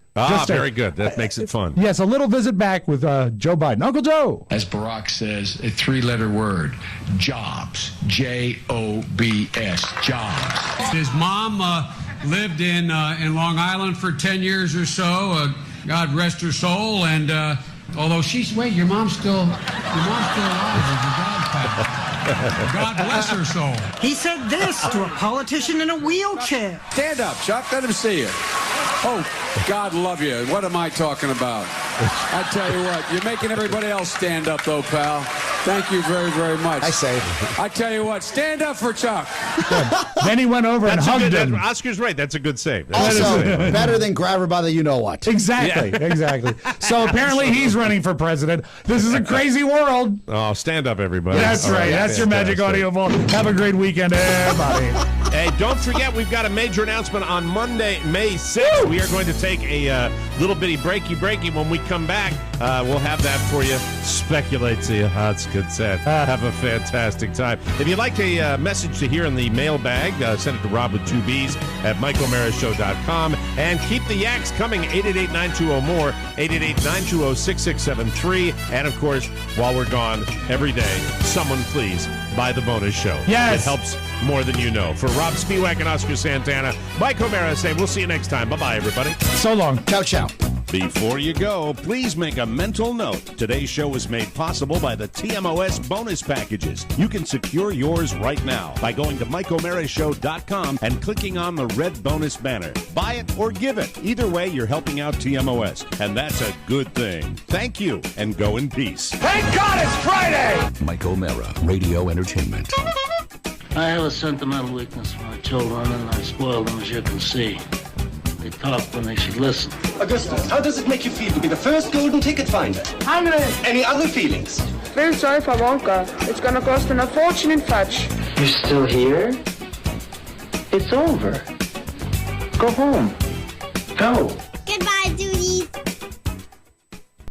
Very good. That makes it fun. Yes, a little visit back with Joe Biden. Uncle Joe. As Barack says, a 3-letter word, jobs. J-O-B-S, jobs. His mom lived in Long Island for 10 years or so. God rest her soul. And although your mom's still alive. Your dad passed. God bless her soul. He said this to a politician in a wheelchair. Stand up, Chuck. Let him see you. Oh, God love you. What am I talking about? I tell you what, you're making everybody else stand up, though, pal. Thank you very, very much. I say. I tell you what, stand up for Chuck. Then he went over and hugged him. Oscar's right. That's a good save. Also, better than grab her by the you-know-what. Exactly. So apparently he's running for president. This is a crazy world. Oh, stand up, everybody. That's right. That's your magic audio vault. Have a great weekend, everybody. Hey, don't forget, we've got a major announcement on Monday, May 6th. We are going to take a little bitty breaky. When we come back, we'll have that for you. Speculate to you. It's good set. Have a fantastic time. If you'd like a message to hear in the mailbag, send it to Rob with 2 B's at MichaelMarisShow.com. And keep the yaks coming. 888-920-MORE, 888-920-6673. And, of course, while we're gone, every day, someone please buy the bonus show. Yes. It helps more than you know. For Rob Spiewak and Oscar Santana, Mike O'Mara saying we'll see you next time. Bye-bye, everybody. So long. Ciao. Before you go, please make a mental note. Today's show was made possible by the TMOS bonus packages. You can secure yours right now by going to MikeO'MaraShow.com and clicking on the red bonus banner. Buy it or give it. Either way, you're helping out TMOS, and that's a good thing. Thank you, and go in peace. Thank God it's Friday! Mike O'Mara, Radio Entertainment. I have a sentimental weakness for my children, and I spoil them, as you can see. They talk when they should listen. Augustus, how does it make you feel to be the first golden ticket finder? Any other feelings? Very sorry for Wonka. It's gonna cost a fortune in fetch. You're still here? It's over. Go home. Go.